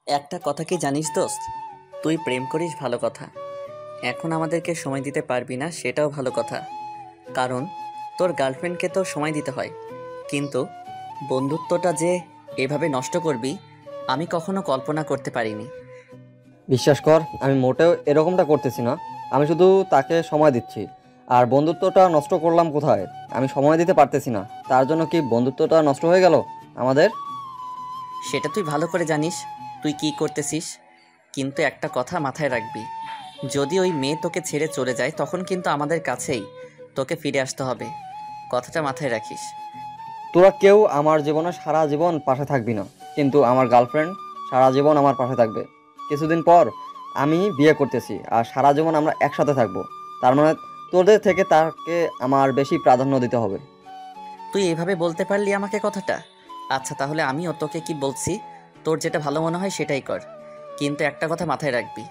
একটা কথা কি জানিস দোস্ত? তুই প্রেম করিস ভালো কথা, এখন আমাদেরকে সময় দিতে পারবি না সেটাও ভালো কথা। কারণ তোর গার্লফ্রেন্ডকে তো সময় দিতে হয়, কিন্তু বন্ধুত্বটা যে এভাবে নষ্ট করবি আমি কখনো কল্পনা করতে পারিনি। বিশ্বাস কর, আমি মোটেও এরকমটা করতেছি না। আমি শুধু তাকে সময় দিচ্ছি। আর বন্ধুত্বটা নষ্ট করলাম কোথায়? আমি সময় দিতে পারতেছি না, তার জন্য কি বন্ধুত্বটা নষ্ট হয়ে গেল আমাদের? সেটা তুই ভালো করে জানিস তুই কি করতেছিস, কিন্তু একটা কথা মাথায় রাখবি, যদি ওই মেয়ে তোকে ছেড়ে চলে যায় তখন কিন্তু আমাদের কাছেই তোকে ফিরে আসতে হবে। কথাটা মাথায় রাখিস। তোরা কেউ আমার জীবনে সারা জীবন পাশে থাকবি না, কিন্তু আমার গার্লফ্রেন্ড সারা জীবন আমার পাশে থাকবে। কিছুদিন পর আমি বিয়ে করতেছি, আর সারা জীবন আমরা একসাথে থাকবো। তার মানে তোদের থেকে তাকে আমার বেশি প্রাধান্য দিতে হবে। তুই এভাবে বলতে পারলি আমাকে কথাটা? আচ্ছা তাহলে আমিও তোকে কি বলছি, তোর যেটা ভালো মনে হয় সেটাই কর। কিন্তু একটা কথা মাথায় রাখবি,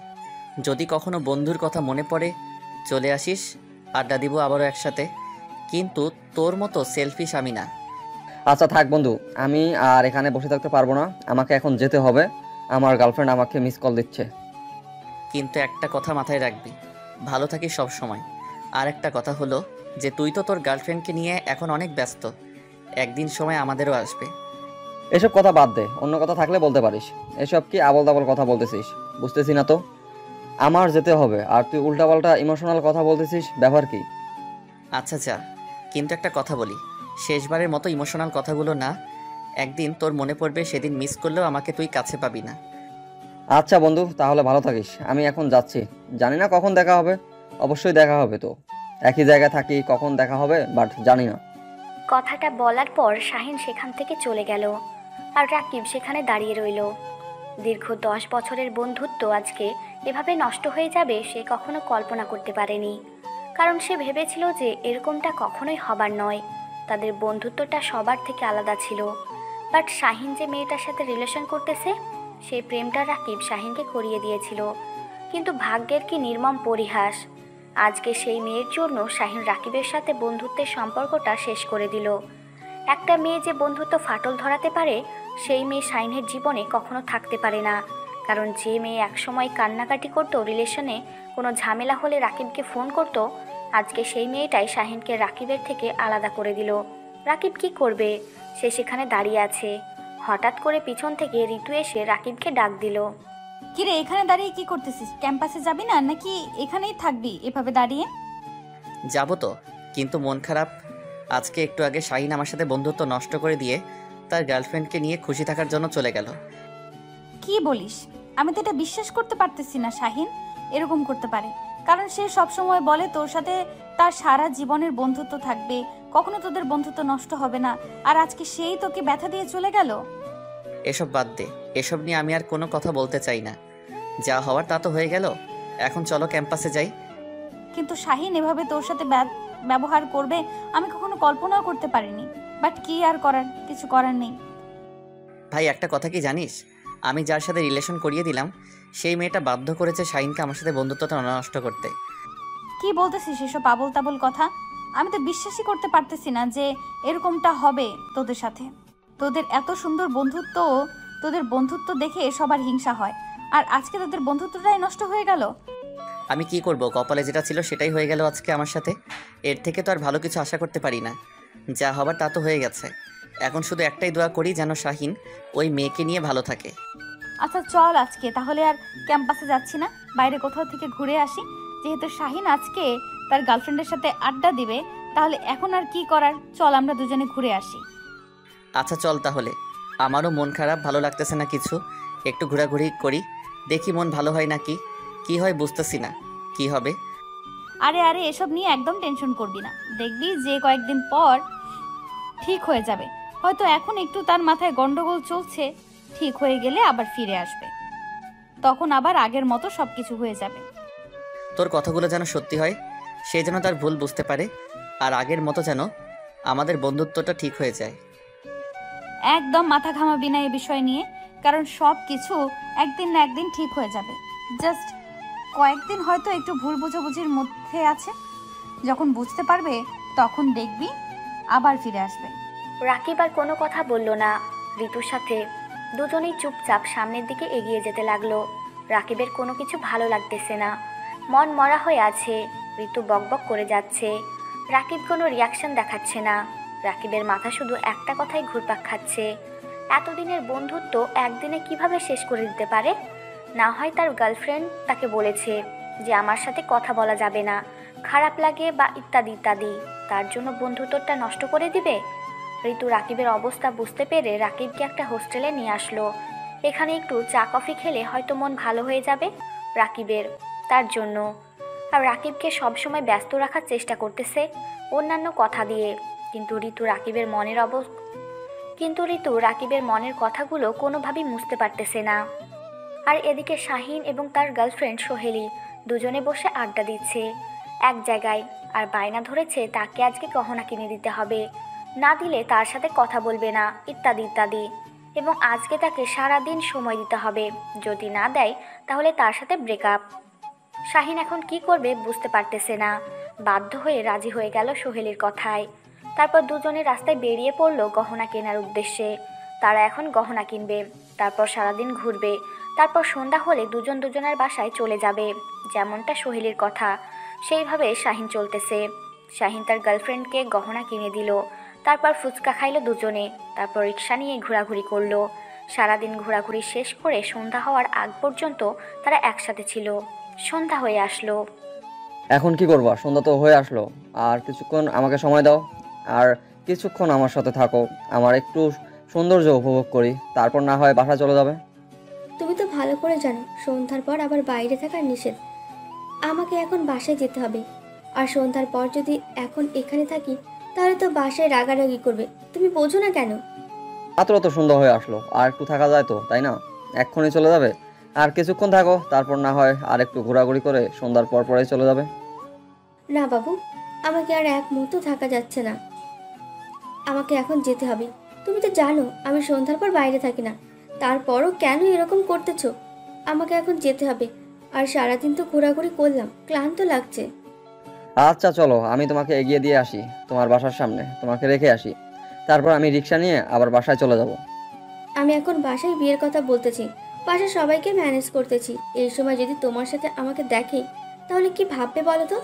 যদি কখনো বন্ধুর কথা মনে পড়ে চলে আসিস, আড্ডা দিব আবারও একসাথে। কিন্তু তোর মতো সেলফিশ আমি না। আচ্ছা থাক বন্ধু, আমি আর এখানে বসে থাকতে পারবো না, আমাকে এখন যেতে হবে। আমার গার্লফ্রেন্ড আমাকে মিস কল দিচ্ছে। কিন্তু একটা কথা মাথায় রাখবি, ভালো থাকিস সব সময়। আর একটা কথা হলো যে তুই তো তোর গার্লফ্রেন্ডকে নিয়ে এখন অনেক ব্যস্ত, একদিন সময় আমাদেরও আসবে। এসব কথা বাদ দে, অন্য কথা থাকলে বলতে পারিস। এসব কি আবল তাবল কথা বলতেছিস? বুঝতেছি না তো। আমার যেতে হবে আর তুই উল্টাপাল্টা ইমোশনাল কথা বলতেছিস, ব্যাপার কি? আচ্ছা যা, কিন্তু একটা কথা বলি, শেষবারের মতো ইমোশনাল কথাগুলো না। একদিন তোর মনে পড়বে, সেদিন মিস করলেও আমাকে তুই কাছে পাবি না। আচ্ছা বন্ধু, তাহলে ভালো থাকিস, আমি এখন যাচ্ছি। জানি না কখন দেখা হবে। অবশ্যই দেখা হবে তো, একই জায়গায় থাকি, কখন দেখা হবে বাট জানি না। কথাটা বলার পর শাহিন সেখান থেকে চলে গেল, আর রাকিব সেখানে দাঁড়িয়ে রইল। দীর্ঘ 10 বছরের বন্ধুত্ব আজকে এভাবে নষ্ট হয়ে যাবে সে কখনো কল্পনা করতে পারেনি। কারণ সে ভেবেছিল যে এরকমটা কখনোই হবার নয়, তাদের বন্ধুত্বটা সবার থেকে আলাদা ছিল। বাট শাহিন যে মেয়েটার সাথে রিলেশন করতেছে, সেই প্রেমটা রাকিব শাহিনকে করিয়ে দিয়েছিল। কিন্তু ভাগ্যের কি নির্মম পরিহাস, আজকে সেই মেয়ের জন্য শাহিন রাকিবের সাথে বন্ধুত্বের সম্পর্কটা শেষ করে দিল। একটা মেয়ে যে বন্ধুত্ব ফাটল ধরাতে পারে, সেই মেয়ে শাহিনের জীবনে কখনো থাকতে পারে না। কারণ যে মেয়ে একসময় কান্নাকাটি করতো, রিলেশনে কোনো ঝামেলা হলে রাকিবকে ফোন করতো, আজকে সেই মেয়েটাই শাহিনকে রাকিবের থেকে আলাদা করে দিল। রাকিব কি করবে? সে সেখানে দাঁড়িয়ে আছে। হঠাৎ করে পিছন থেকে ঋতু এসে রাকিবকে ডাক দিল। কিরে, এখানে দাঁড়িয়ে কি করতেছিস? ক্যাম্পাসে যাবি না নাকি এখানেই থাকবি এভাবে দাঁড়িয়ে? যাবো তো, কিন্তু মন খারাপ। আজকে একটু আগে শাহিন আমার সাথে বন্ধুত্ব নষ্ট করে দিয়ে তার গার্লফ্রেন্ডকে নিয়ে খুশি থাকার জন্য চলে গেল। কি বলিস? আমি তো এটা বিশ্বাস করতে পারতেছি না শাহিন এরকম করতে পারে। কারণ সে সব সময় বলে তোর সাথে তার সারা জীবনের বন্ধুত্ব থাকবে, কখনো তোদের বন্ধুত্ব নষ্ট হবে না। আর আজকে সেই তোকে ব্যথা দিয়ে চলে গেল। এসব বাদ দে, এসব নিয়ে আমি আর কোনো কথা বলতে চাই না। যা হওয়ার তা তো হয়ে গেল, এখন চলো ক্যাম্পাসে যাই। কিন্তু শাহিন এভাবে তোর সাথে ব্যবহার করবে আমি কখনো কল্পনাও করতে পারিনি। বাট কি আর করার, কিছু করার নেই। ভাই একটা কথা কি জানিস, আমি যার সাথে রিলেশন করিয়ে দিলাম সেই মেয়েটা বাধ্য করেছে শাহিনকে আমার সাথে বন্ধুত্বটা নষ্ট করতে। কি বলতেছিস এসব আবোল তাবোল কথা? আমি তো বিশ্বাসই করতে পারতেছি না যে এরকমটা হবে তোদের সাথে। তোদের এত সুন্দর বন্ধুত্ব, তোদের বন্ধুত্ব দেখে সবার হিংসা হয়, আর আজকে তোদের বন্ধুত্বটাই নষ্ট হয়ে গেল। আমি কি করব, কপালে যেটা ছিল সেটাই হয়ে গেল আজকে আমার সাথে। এর থেকে তো আর ভালো কিছু আশা করতে পারি না। যা হবার তা তো হয়ে গেছে, এখন শুধু একটাই দোয়া করি যেন শাহিন ওই মেয়েকে নিয়ে ভালো থাকে। আচ্ছা চল আজকে তাহলে আর ক্যাম্পাসে যাচ্ছি না, বাইরে কোথাও থেকে ঘুরে আসি। যেহেতু শাহিন আজকে তার গার্লফ্রেন্ডের সাথে আড্ডা দিবে, তাহলে এখন আর কি করার, চল আমরা দুজনে ঘুরে আসি। আচ্ছা চল তাহলে, আমারও মন খারাপ, ভালো লাগতেছে না কিছু। একটু ঘোরাঘুরি করি, দেখি মন ভালো হয় নাকি কি হয়, বুঝতেছি না কি হবে। আরে আরে, এসব নিয়ে একদম টেনশন করবি না, দেখবি যে কয়েকদিন পর ঠিক হয়ে যাবে। হয়তো এখন একটু তার মাথায় গন্ডগোল চলছে, ঠিক হয়ে গেলে আবার ফিরে আসবে, তখন আবার আগের মতো সবকিছু হয়ে যাবে। তোর কথাগুলো যেন সত্যি হয়, সে যেন তার ভুল বুঝতে পারে, আর আগের মতো যেন আমাদের বন্ধুত্বটা ঠিক হয়ে যায়। একদম মাথা ঘামাবি না এ বিষয় নিয়ে, কারণ সব কিছু একদিন না একদিন ঠিক হয়ে যাবে। জাস্ট কয়েকদিন হয়তো একটু ভুল বোঝাবুঝির মধ্যে আছে, যখন বুঝতে পারবে তখন দেখবি আবার ফিরে আসবে। রাকিব আর কোনো কথা বলল না। ঋতুর সাথে দুজনেই চুপচাপ সামনের দিকে এগিয়ে যেতে লাগলো। রাকিবের কোনো কিছু ভালো লাগতেছে না, মন মরা হয়ে আছে। ঋতু বকবক করে যাচ্ছে, রাকিব কোনো রিয়াকশন দেখাচ্ছে না। রাকিবের মাথা শুধু একটা কথাই ঘুরপাক খাচ্ছে, এতদিনের বন্ধুত্ব একদিনে কিভাবে শেষ করে দিতে পারে? না হয় তার গার্লফ্রেন্ড তাকে বলেছে যে আমার সাথে কথা বলা যাবে না, খারাপ লাগে বা ইত্যাদি ইত্যাদি, তার জন্য বন্ধুত্বটা নষ্ট করে দিবে। ঋতু রাকিবের অবস্থা বুঝতে পেরে রাকিবকে একটা হোস্টেলে নিয়ে আসলো। এখানে একটু চা কফি খেলে হয়তো মন ভালো হয়ে যাবে রাকিবের, তার জন্য। আর রাকিবকে সবসময় ব্যস্ত রাখার চেষ্টা করতেছে অন্যান্য কথা দিয়ে, কিন্তু ঋতু রাকিবের মনের কথাগুলো কোনোভাবেই মুছতে পারতেছে না। আর এদিকে শাহিন এবং তার গার্লফ্রেন্ড সোহেলি দুজনে বসে আড্ডা দিচ্ছে এক জায়গায়, আর বায়না ধরেছে তাকে আজকে গহনা কিনে দিতে হবে, না দিলে তার সাথে কথা বলবে না, ইত্যাদি ইত্যাদি। এবং আজকে তাকে সারাদিন সময় দিতে হবে, যদি না দেয় তাহলে তার সাথে ব্রেকআপ। শাহিন এখন কি করবে বুঝতে পারতেছে না, বাধ্য হয়ে রাজি হয়ে গেল সোহেলির কথায়। তারপর দুজনে রাস্তায় বেরিয়ে পড়ল গহনা কেনার উদ্দেশ্যে। তারা এখন গহনা কিনবে, তারপর সারাদিন ঘুরবে, তারপর সন্ধ্যা হলে দুজন দুজনের বাসায় চলে যাবে। যেমনটা সোহেলির কথা সেইভাবে শাহিন চলতেছে। শাহিন তার গার্লফ্রেন্ডকে গহনা কিনে দিল, তারপর ফুচকা খাইলো দুজনে, তারপর রিক্সা নিয়ে ঘোরাঘুরি করলো। সারাদিন ঘোরাঘুরি শেষ করে সন্ধ্যা হওয়ার আগ পর্যন্ত তারা একসাথে ছিল। সন্ধ্যা হয়ে আসলো। এখন কি করবা? সন্ধ্যা তো হয়ে আসলো, আর কিছুক্ষণ আমাকে সময় দাও, আর কিছুক্ষণ আমার সাথে থাকো, আমার একটু সৌন্দর্য উপভোগ করি, তারপর না হয় বাসা চলে যাবে। তুমি তো ভালো করে জানো সন্ধ্যার পর আবার বাইরে থাকা নিষেধ। আমাকে এখন বাসায় যেতে হবে, আর সন্ধ্যার পর যদি এখন এখানে থাকি তাহলে তো বাসায় রাগারাগি করবে। তুমি বোঝো না কেন? মাত্র তো সন্ধ্যা হয়ে আসলো, আর একটু থাকা যায় তো, তাই না? এক্ষুনি চলে যাবে? আর কিছুক্ষণ থাকো, তারপর না হয় আর একটু ঘোরাঘুরি করে সন্ধ্যার পর পরে চলে যাবে। না বাবু, আমাকে আর এক মুহূর্ত থাকা যাচ্ছে না, আমাকে এখন যেতে হবে। তুমি তো জানো আমি সন্ধ্যার পর বাইরে থাকি না, তারপরও কেন এরকম করতেছো? আমাকে এখন যেতে হবে, আর সারাদিন তো ঘোরাঘুরি করলাম, ক্লান্ত লাগছে। আচ্ছা চলো, আমি তোমাকে এগিয়ে দিয়ে আসি তোমার বাসার সামনে, তোমাকে রেখে আসি, তারপর আমি রিক্সা নিয়ে আবার বাসায় চলে যাব। আমি এখন বাসায় বিয়ের কথা বলতেছি, বাসার সবাইকে ম্যানেজ করতেছি। এই সময় যদি তোমার সাথে আমাকে দেখে তাহলে কি ভাববে বলো তো?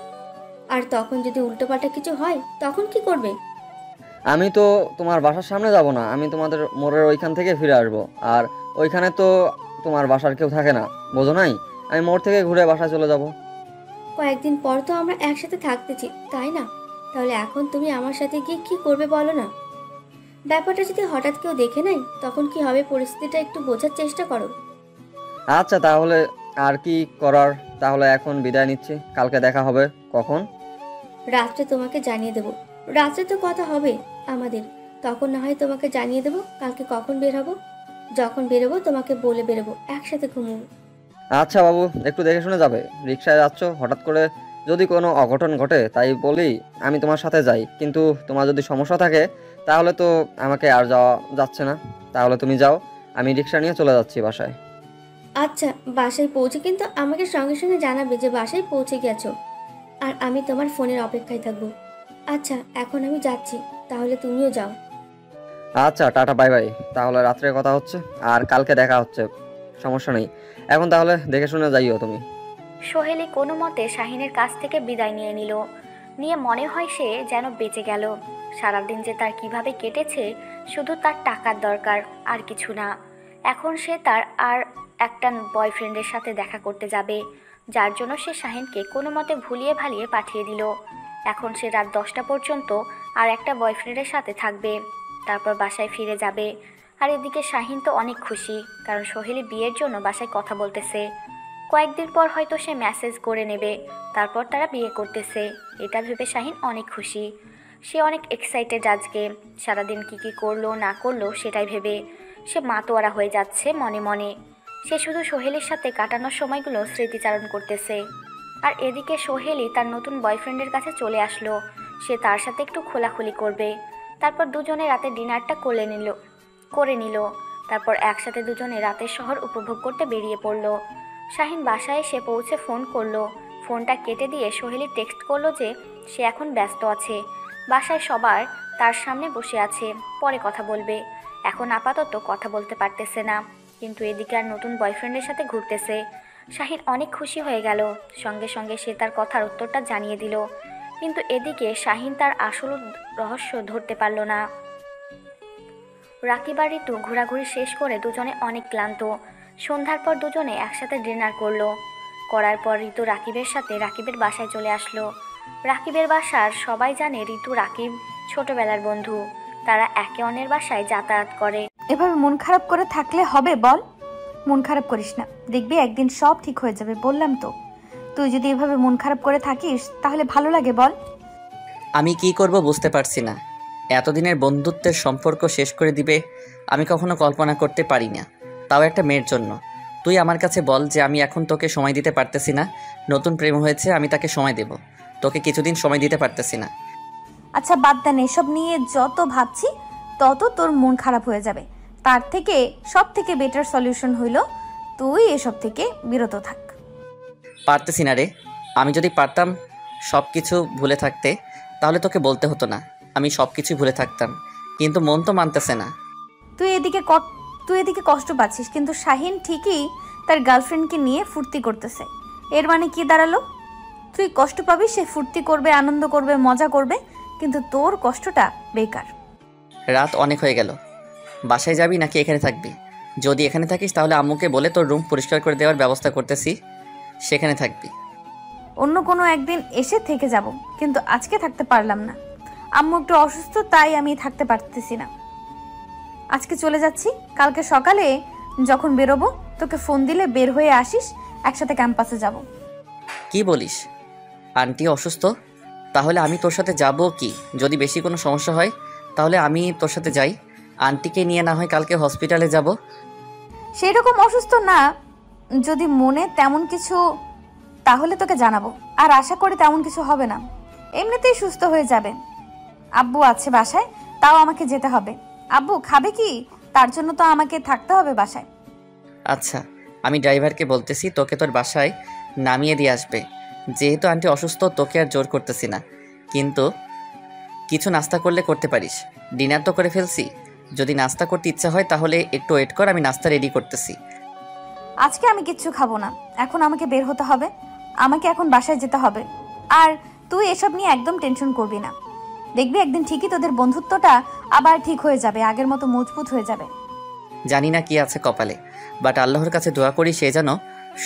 আর তখন যদি উল্টোপাল্টা কিছু হয় তখন কি করবে? আমি তো তোমার বাসার সামনে যাব না, আমি তোমাদের মোড়ের ওইখান থেকে ফিরে আসবো, আর ওইখানে তো তোমার বাসার কেউ থাকে না, বোঝো নাই? আমি মোড় থেকে ঘুরে বাসায় চলে যাব। কয়েকদিন পর তো আমরা একসাথে থাকতেছি, তাই না? তাহলে এখন তুমি আমার সাথে গিয়ে কি করবে বলো না? ব্যাপারটা যদি হঠাৎ কেউ দেখে নেয় তখন কি হবে, পরিস্থিতিটা একটু বোঝার চেষ্টা করো। আচ্ছা তাহলে আর কি করার, তাহলে এখন বিদায় নিচ্ছি, কালকে দেখা হবে। কখন? রাত্রে তোমাকে জানিয়ে দেবো। রাত্রে তো কথা হবে আমাদের, তখন না হয় তোমাকে জানিয়ে দেবো কালকে কখন বের হবো। যখন বেরোবো তোমাকে বলে বেরোবো, একসাথে ঘুমবো। আচ্ছা বাবু, একটু দেখে শুনে যাবে, রিক্সায় যাচ্ছ, হঠাৎ করে যদি কোনো অঘটন ঘটে তাই বলি আমি তোমার সাথে যাই, কিন্তু তোমার যদি সমস্যা থাকে তাহলে তো আমাকে আর যাওয়া যাচ্ছে না, তাহলে তুমি যাও, আমি রিক্সা নিয়ে চলে যাচ্ছি বাসায়। আচ্ছা, বাসায় পৌঁছে কিন্তু আমাকে সঙ্গে সঙ্গে জানাবে যে বাসায় পৌঁছে গেছো, আর আমি তোমার ফোনের অপেক্ষায় থাকবো। আচ্ছা, এখন আমি যাচ্ছি, তাহলে তুমিও যাও। আচ্ছা টাটা, বাই বাই, তাহলে রাত্রে কথা হচ্ছে, আর কালকে দেখা হচ্ছে, সমস্যা নেই। এখন তাহলে দেখে শুনে যাইও তুমি। সোহেলি কোনো মতে শাহিনের কাছ থেকে বিদায় নিয়ে নিল। নিয়ে মনে হয় সে যেন বেঁচে গেল। সারাদিন যে তার কিভাবে কেটেছে, শুধু তার টাকার দরকার, আর কিছু না। এখন সে তার আর একটা বয়ফ্রেন্ডের সাথে দেখা করতে যাবে, যার জন্য সে শাহিনকে কোনো মতে ভুলিয়ে ভালিয়ে পাঠিয়ে দিল। এখন সে রাত 10টা পর্যন্ত আর একটা বয়ফ্রেন্ডের সাথে থাকবে, তারপর বাসায় ফিরে যাবে। আর এদিকে শাহিন তো অনেক খুশি, কারণ সোহেলি বিয়ের জন্য বাসায় কথা বলতেছে। কয়েকদিন পর হয়তো সে মেসেজ করে নেবে, তারপর তারা বিয়ে করতেছে। এটা ভেবে শাহিন অনেক খুশি, সে অনেক এক্সাইটেড। আজকে সারাদিন কি করলো না করলো সেটাই ভেবে সে মাতোয়ারা হয়ে যাচ্ছে মনে মনে। সে শুধু সোহেলির সাথে কাটানোর সময়গুলো স্মৃতিচারণ করতেছে। আর এদিকে সোহেলি তার নতুন বয়ফ্রেন্ডের কাছে চলে আসলো, সে তার সাথে একটু খোলাখুলি করবে। তারপর দুজনে রাতে ডিনারটা করে নিল। তারপর একসাথে দুজনে রাতের শহর উপভোগ করতে বেরিয়ে পড়লো। শাহিন বাসায় এসে পৌঁছে ফোন করলো, ফোনটা কেটে দিয়ে সোহেলি টেক্সট করলো যে সে এখন ব্যস্ত আছে, বাসায় সবার তার সামনে বসে আছে, পরে কথা বলবে। এখন আপাতত কথা বলতে পারতেছে না, কিন্তু এদিকে আর নতুন বয়ফ্রেন্ডের সাথে ঘুরতেছে। শাহিন অনেক খুশি হয়ে গেল, সঙ্গে সঙ্গে সে তার কথার উত্তরটা জানিয়ে দিল। কিন্তু এদিকে শাহিন তার আসল রহস্য ধরতে পারল না। রাকিব আর ঋতু ঘোরাঘুরি শেষ করে দুজনে অনেক ক্লান্ত। সন্ধ্যার পর দুজনে একসাথে ডিনার করার পর ঋতু রাকিবের সাথে রাকিবের বাসায় চলে আসলো। রাকিবের বাসার সবাই জানে ঋতু রাকিব ছোটবেলার বন্ধু। তারা একে অন্যের বাসায় যাতায়াত করে। এভাবে মন খারাপ করে থাকলে হবে বল? মন খারাপ করিস না, দেখবি একদিন সব ঠিক হয়ে যাবে, বললাম তো। তুই যদি এভাবে মন খারাপ করে থাকিস তাহলে ভালো লাগে বল? আমি কি করব বুঝতে পারছি না। এতদিনের বন্ধুত্বের সম্পর্ক শেষ করে দিবে আমি কখনো কল্পনা করতে পারি না, তাও একটা মেয়ের জন্য। তুই আমার কাছে বল যে আমি এখন তোকে সময় দিতে পারতেছি না। নতুন প্রেম হয়েছে, আমি তাকে সময় দেব, তোকে কিছুদিন সময় দিতে পারতেছি না। আচ্ছা বাদ দেন, এসব নিয়ে যত ভাবছি তত তোর মন খারাপ হয়ে যাবে। তার থেকে সব থেকে বেটার সলিউশন হইল তুই এসব থেকে বিরত থাক। পারতেছি না রে। আমি যদি পারতাম সব কিছু ভুলে থাকতে তাহলে তোকে বলতে হতো না, আমি সব কিছুই ভুলে থাকতাম, কিন্তু মন তো মানতেছে না। তুই এদিকে কষ্ট পাচ্ছিস, কিন্তু শাহিন ঠিকই তার গার্লফ্রেন্ডকে নিয়ে ফুর্তি করতেছে। এর মানে কি দাঁড়ালো? তুই কষ্ট পাবি, সে ফুর্তি করবে, আনন্দ করবে, মজা করবে, কিন্তু তোর কষ্টটা বেকার। রাত অনেক হয়ে গেল, বাসায় যাবি নাকি এখানে থাকবি? যদি এখানে থাকিস তাহলে আম্মুকে বলে তোর রুম পরিষ্কার করে দেওয়ার ব্যবস্থা করতেছি, সেখানে থাকবি। অন্য কোনো একদিন এসে থেকে যাব, কিন্তু আজকে থাকতে পারলাম না। আম্মু একটু অসুস্থ, তাই আমি থাকতে পারতেছি না। আজকে চলে যাচ্ছি, কালকে সকালে যখন বেরোবো তোকে ফোন দিলে বের হয়ে আসিস, একসাথে ক্যাম্পাসে যাব। কি বলিস? আন্টি অসুস্থ? তাহলে আমি তোর সাথে যাব কি? যদি বেশি কোনো সমস্যা হয় তাহলে আমি তোর সাথে যাই, আন্টিকে নিয়ে না হয় কালকে হসপিটালে যাব। সেই রকম অসুস্থ না, যদি মনে তেমন কিছু তাহলে তোকে জানাবো, আর আশা করি তেমন কিছু হবে না, এমনিতেই সুস্থ হয়ে যাবে। আব্বু আছে বাসায়, তাও আমাকে যেতে হবে। আব্বু খাবে কি? তার জন্য তো আমাকে থাকতে হবে বাসায়। আচ্ছা, আমি ড্রাইভারকে বলতেছি তোকে তোর বাসায় নামিয়ে দিয়ে আসবে। যেহেতু আন্টি অসুস্থ তোকে আর জোর করতেছি না, কিন্তু কিছু নাস্তা করলে করতে পারিস। ডিনার তো করে ফেলছি, যদি নাস্তা করতে ইচ্ছা হয় তাহলে একটু ওয়েট কর, আমি নাস্তা রেডি করতেছি। আজকে আমি কিচ্ছু খাবো না, এখন আমাকে বের হতে হবে, আমাকে এখন বাসায় যেতে হবে। আর তুই এসব নিয়ে একদম টেনশন করবি না, দেখবি একদিন ঠিকই তোদের বন্ধুত্বটা আবার ঠিক হয়ে যাবে, আগের মতো মজবুত হয়ে যাবে। জানি না কি আছে কপালে, বাট আল্লাহর কাছে দোয়া করি সে যেন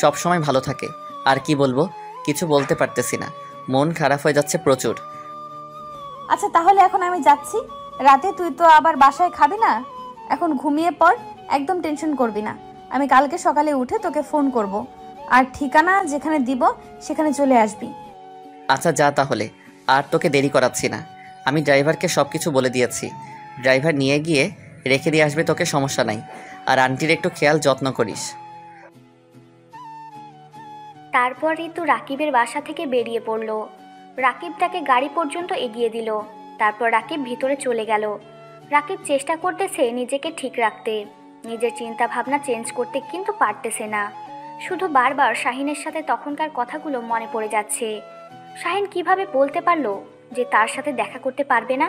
সব সময় ভালো থাকে। আর কি বলবো, কিছু বলতে পারতেছি না, মন খারাপ হয়ে যাচ্ছে প্রচুর। আচ্ছা তাহলে এখন আমি যাচ্ছি, রাতে তুই তো আবার বাসায় খাবি না, এখন ঘুমিয়ে পড়, একদম টেনশন করবি না। আমি কালকে সকালে উঠে তোকে ফোন করব, আর ঠিকানা যেখানে দিব সেখানে চলে আসবি। আচ্ছা যা তাহলে, আর তোকে দেরি করাচ্ছি না। আমি ড্রাইভারকে সব কিছু বলে দিয়েছি, ড্রাইভার নিয়ে গিয়ে রেখে দিয়ে আসবে তোকে, সমস্যা নাই। আর আন্টির একটু খেয়াল যত্ন করিস। তারপর ঋতু রাকিবের বাসা থেকে বেরিয়ে পড়ল। রাকিব তাকে গাড়ি পর্যন্ত এগিয়ে দিল। তারপর রাকিব ভিতরে চলে গেল। রাকিব চেষ্টা করতেছে নিজেকে ঠিক রাখতে, নিজের চিন্তা ভাবনা চেঞ্জ করতে, কিন্তু পারতেছে না। শুধু বারবার শাহিনের সাথে তখনকার কথাগুলো মনে পড়ে যাচ্ছে। শাহিন কিভাবে বলতে পারলো যে তার সাথে দেখা করতে পারবে না,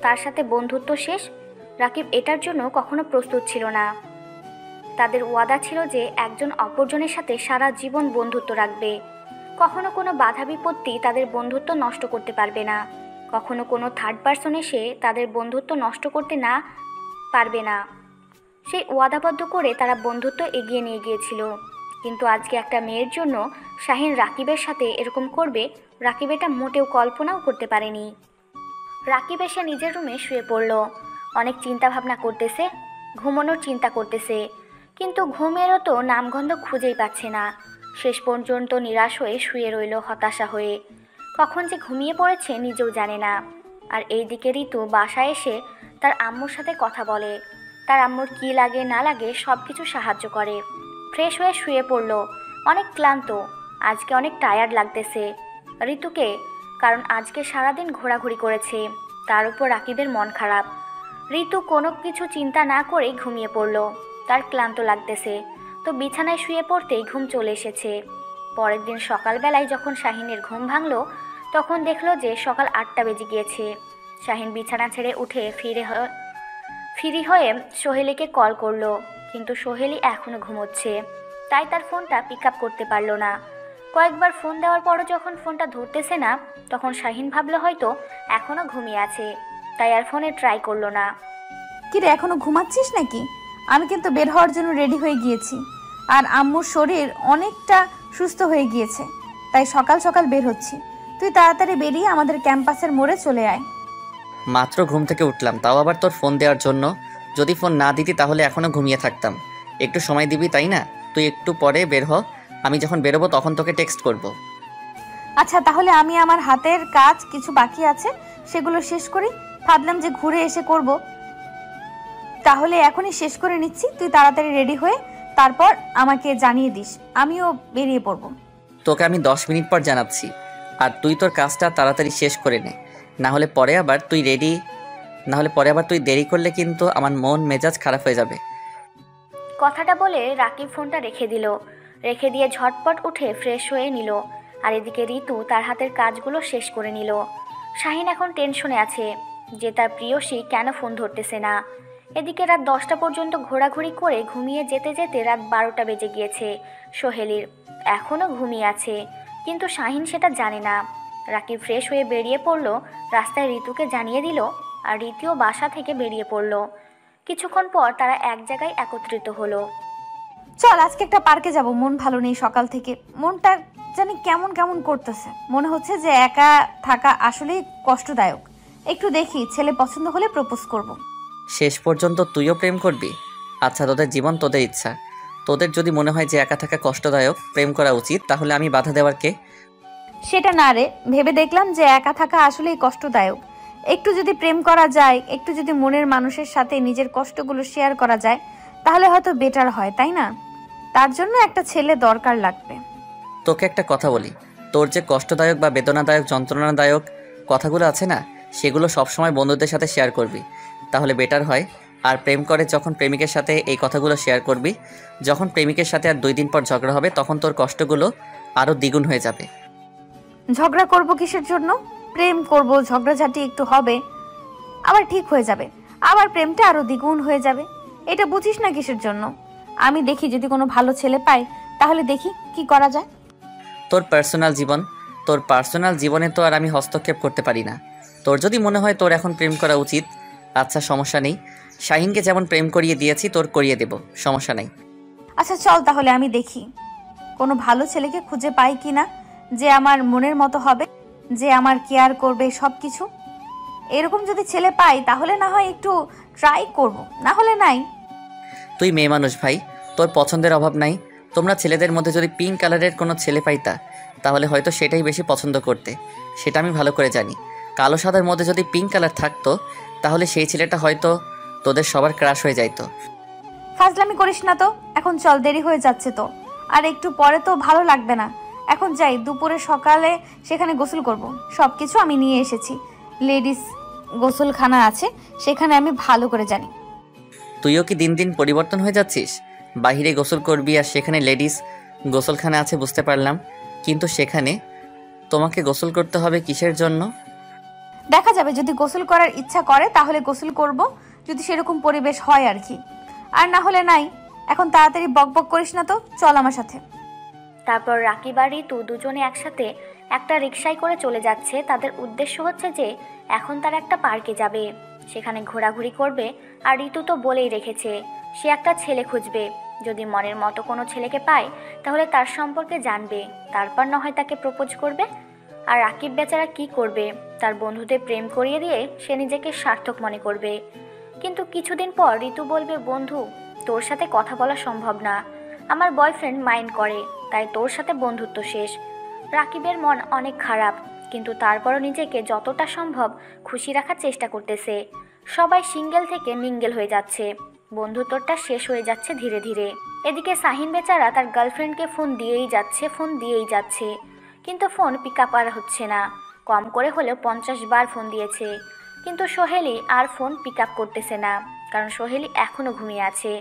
তার সাথে বন্ধুত্ব শেষ? রাকিব এটার জন্য কখনো প্রস্তুত ছিল না। তাদের ওয়াদা ছিল যে একজন অপরজনের সাথে সারা জীবন বন্ধুত্ব রাখবে। কখনো কোনো বাধা বিপত্তি তাদের বন্ধুত্ব নষ্ট করতে পারবে না, কখনো কোনো থার্ড পারসন এসে তাদের বন্ধুত্ব নষ্ট করতে না পারবে না। সেই ওয়াদাবদ্ধ করে তারা বন্ধুত্ব এগিয়ে নিয়ে গিয়েছিল। কিন্তু আজকে একটা মেয়ের জন্য শাহিন রাকিবের সাথে এরকম করবে, রাকিব এটা মোটেও কল্পনাও করতে পারেনি। রাকিব এসে নিজের রুমে শুয়ে পড়ল। অনেক চিন্তা ভাবনা করতেছে, ঘুমানোর চিন্তা করতেছে, কিন্তু ঘুমেরও তো নামগন্ধ খুঁজেই পাচ্ছে না। শেষ পর্যন্ত নিরাশ হয়ে শুয়ে রইল, হতাশা হয়ে। কখন যে ঘুমিয়ে পড়েছে নিজেও জানে না। আর এইদিকে ঋতু বাসায় এসে তার আম্মুর সাথে কথা বলে, তার আম্মুর কী লাগে না লাগে সব কিছু সাহায্য করে। ফ্রেশ হয়ে শুয়ে পড়ল, অনেক ক্লান্ত, আজকে অনেক টায়ার্ড লাগতেছে ঋতুকে, কারণ আজকে সারাদিন ঘোরাঘুরি করেছে। তার উপর রাকিবের মন খারাপ। ঋতু কোনো কিছু চিন্তা না করেই ঘুমিয়ে পড়ল। তার ক্লান্ত লাগতেছে, তো বিছানায় শুয়ে পড়তেই ঘুম চলে এসেছে। পরের দিন সকালবেলায় যখন শাহিনের ঘুম ভাঙল, তখন দেখলো যে সকাল 8টা বেজে গিয়েছে। শাহিন বিছানা ছেড়ে উঠে ফ্রি হয়ে সোহেলিকে কল করলো, কিন্তু সোহেলি এখনও ঘুমোচ্ছে, তাই তার ফোনটা পিক আপ করতে পারলো না। কয়েকবার ফোন দেওয়ার পরও যখন ফোনটা ধরতেছে না, তখন শাহিন ভাবলো হয়তো এখনও ঘুমিয়ে আছে, তাই আর ফোনে ট্রাই করলো না। কিরে, এখনো ঘুমাচ্ছিস নাকি? আমি কিন্তু বের হওয়ার জন্য রেডি হয়ে গিয়েছি, আর আম্মুর শরীর অনেকটা সুস্থ হয়ে গিয়েছে, তাই সকাল সকাল বের হচ্ছি। তুই তাড়াতাড়ি বেরিয়ে আমাদের ক্যাম্পাসের মোড়ে চলে আয়। মাত্র ঘুম থেকে উঠলাম, তাও আবার তোর ফোন দেওয়ার জন্য। যদি ফোন না দিতি তাহলে এখনও ঘুমিয়ে থাকতাম। একটু সময় দিবি, তাই না? তুই একটু পরে বের হ, আমি যখন বেরোবো তখন তোকে টেক্সট করব। আচ্ছা, তাহলে আমি আমার হাতের কাজ কিছু বাকি আছে সেগুলো শেষ করি। ভাবলাম যে ঘুরে এসে করব, তাহলে এখনই শেষ করে নিচ্ছি। তুই তাড়াতাড়ি রেডি হয়ে তারপর আমাকে জানিয়ে দিস, আমিও বেরিয়ে পড়ব। তোকে আমি 10 মিনিট পর জানাচ্ছি, আর তুই তোর কাজটা তাড়াতাড়ি শেষ করে নে, না হলে পরে আবার তুই দেরি করলে কিন্তু আমার মন মেজাজ খারাপ হয়ে যাবে। কথাটা বলে রাকিব ফোনটা রেখে দিল। রেখে দিয়ে ঝটপট উঠে ফ্রেশ হয়ে নিল, আর এদিকে ঋতু তার হাতের কাজগুলো শেষ করে নিল। শাহিন এখন টেনশনে আছে যে তার প্রিয়সী কেন ফোন ধরতেছে না। এদিকে রাত 10টা পর্যন্ত ঘোরাঘুরি করে ঘুমিয়ে যেতে যেতে রাত 12টা বেজে গিয়েছে সোহেলির। এখনও ঘুমিয়ে আছে, কিন্তু শাহিন সেটা জানে না। রাকিব ফ্রেশ হয়ে বেরিয়ে পড়ল, রাস্তায় ঋতুকে জানিয়ে দিল, আর ঋতুও বাসা থেকে বেরিয়ে পড়ল। কিছুক্ষণ পর তারা এক জায়গায় একত্রিত হলো। চল আজকে একটা পার্কে যাব, মন ভালো নেই সকাল থেকে, মনটা জানি কেমন কেমন করতেছে। মনে হচ্ছে যে একা থাকা আসলেই কষ্টদায়ক। একটু দেখি, ছেলে পছন্দ হলে প্রপোজ করব। শেষ পর্যন্ত তুইও প্রেম করবি? আচ্ছা, তোদের জীবন, তোদের ইচ্ছা। তোদের যদি মনে হয় যে একা থাকা কষ্টদায়ক, প্রেম করা উচিত, তাহলে আমি বাধা দেওয়ার কে? সেটা না রে, ভেবে দেখলাম যে একা থাকা আসলেই কষ্টদায়ক। একটু যদি প্রেম করা যায়, একটু যদি মনের মানুষের সাথে নিজের কষ্টগুলো শেয়ার করা যায়, তাহলে হয়তো বেটার হয়, তাই না? তার জন্য একটা ছেলে দরকার লাগবে। তোকে একটা কথা বলি, তোর যে কষ্টদায়ক বা বেদনাদায়ক, যন্ত্রণাদায়ক কথাগুলো আছে না, সেগুলো সবসময় বন্ধুদের সাথে শেয়ার করবি, তাহলে বেটার হয়। আর প্রেম করে যখন প্রেমিকের সাথে এই কথাগুলো শেয়ার করবি, যখন প্রেমিকের সাথে আর 2 দিন পর ঝগড়া হবে, তখন তোর কষ্টগুলো আরও দ্বিগুণ হয়ে যাবে। ঝগড়া করব কিসের জন্য? প্রেম করব, ঝগড়াঝাটি একটু হবে, আবার ঠিক হয়ে যাবে, আবার প্রেমটা আরো দ্বিগুণ হয়ে যাবে। এটা বুঝিস না কিসের জন্য? আমি দেখি যদি কোনো ভালো ছেলে পাই, তাহলে দেখি কি করা যায়। তোর পার্সোনাল জীবনে তো আর আমি হস্তক্ষেপ করতে পারি না। তোর যদি মনে হয় তোর এখন প্রেম করা উচিত, আচ্ছা সমস্যা নেই। শাহিনকে যেমন প্রেম করিয়ে দিয়েছি, তোর করিয়ে দেব, সমস্যা নেই। আচ্ছা চল তাহলে, আমি দেখি কোনো ভালো ছেলেকে খুঁজে পাই কিনা, যে আমার মনের মতো হবে, যে আমার কেয়ার করবে সব কিছু। এরকম যদি ছেলে পাই তাহলে না হয় একটু ট্রাই করব, না হলে নাই। তুই মেয়ে মানুষ ভাই, তোর পছন্দের অভাব নাই। তোমরা ছেলেদের মধ্যে যদি পিঙ্ক কালারের কোনো ছেলে পাইতা, তাহলে হয়তো সেটাই বেশি পছন্দ করতে, সেটা আমি ভালো করে জানি। কালো সাদার মধ্যে যদি পিঙ্ক কালার থাকতো, তাহলে সেই ছেলেটা হয়তো তোদের সবার ক্রাশ হয়ে যাইতো। ফাজলামি করিস না তো, এখন চল, দেরি হয়ে যাচ্ছে তো, আর একটু পরে তো ভালো লাগবে না। এখন যাই, দুপুরে সকালে সেখানে গোসল করব, সব কিছু আমি নিয়ে এসেছি। লেডিস গোসলখানা আছে, সেখানে আমি ভালো করে জানি। তুইও কি দিন দিন পরিবর্তন হয়ে যাচ্ছিস? বাহিরে গোসল করবি আর সেখানে লেডিস গোসলখানা আছে বুঝতে পারলাম, কিন্তু সেখানে তোমাকে গোসল করতে হবে কিসের জন্য? দেখা যাবে, যদি গোসল করার ইচ্ছা করে তাহলে গোসল করব, যদি সেরকম পরিবেশ হয় আর কি, আর না হলে নাই। এখন তাড়াতাড়ি বকবক করিস না তো, চল আমার সাথে। তারপর রাকিব আর ঋতু দুজনে একসাথে একটা রিকশায় করে চলে যাচ্ছে। তাদের উদ্দেশ্য হচ্ছে যে এখন তারা একটা পার্কে যাবে, সেখানে ঘোরাঘুরি করবে। আর ঋতু তো বলেই রেখেছে সে একটা ছেলে খুঁজবে, যদি মনের মতো কোনো ছেলেকে পায় তাহলে তার সম্পর্কে জানবে, তারপর না হয় তাকে প্রপোজ করবে। আর রাকিব বেচারা কি করবে? তার বন্ধুদের প্রেম করিয়ে দিয়ে সে নিজেকে সার্থক মনে করবে। কিন্তু কিছুদিন পর ঋতু বলবে, বন্ধু তোর সাথে কথা বলা সম্ভব না, আমার বয়ফ্রেন্ড মাইন্ড করে, তাই তোর সাথে বন্ধুত্ব শেষ। রাকিবের মন অনেক খারাপ, কিন্তু তারপরও নিজেকে যতটা সম্ভব খুশি রাখার চেষ্টা করতেছে। সবাই সিঙ্গেল থেকে মিঙ্গেল হয়ে যাচ্ছে, বন্ধুত্বটা শেষ হয়ে যাচ্ছে ধীরে ধীরে। এদিকে শাহিন বেচারা তার গার্লফ্রেন্ডকে ফোন দিয়েই যাচ্ছে, কিন্তু ফোন পিক আপ আর হচ্ছে না। কম করে হলেও 50 বার ফোন দিয়েছে, কিন্তু সোহেলি আর ফোন পিক আপ করতেছে না, কারণ সোহেলি এখনও ঘুমিয়ে আছে।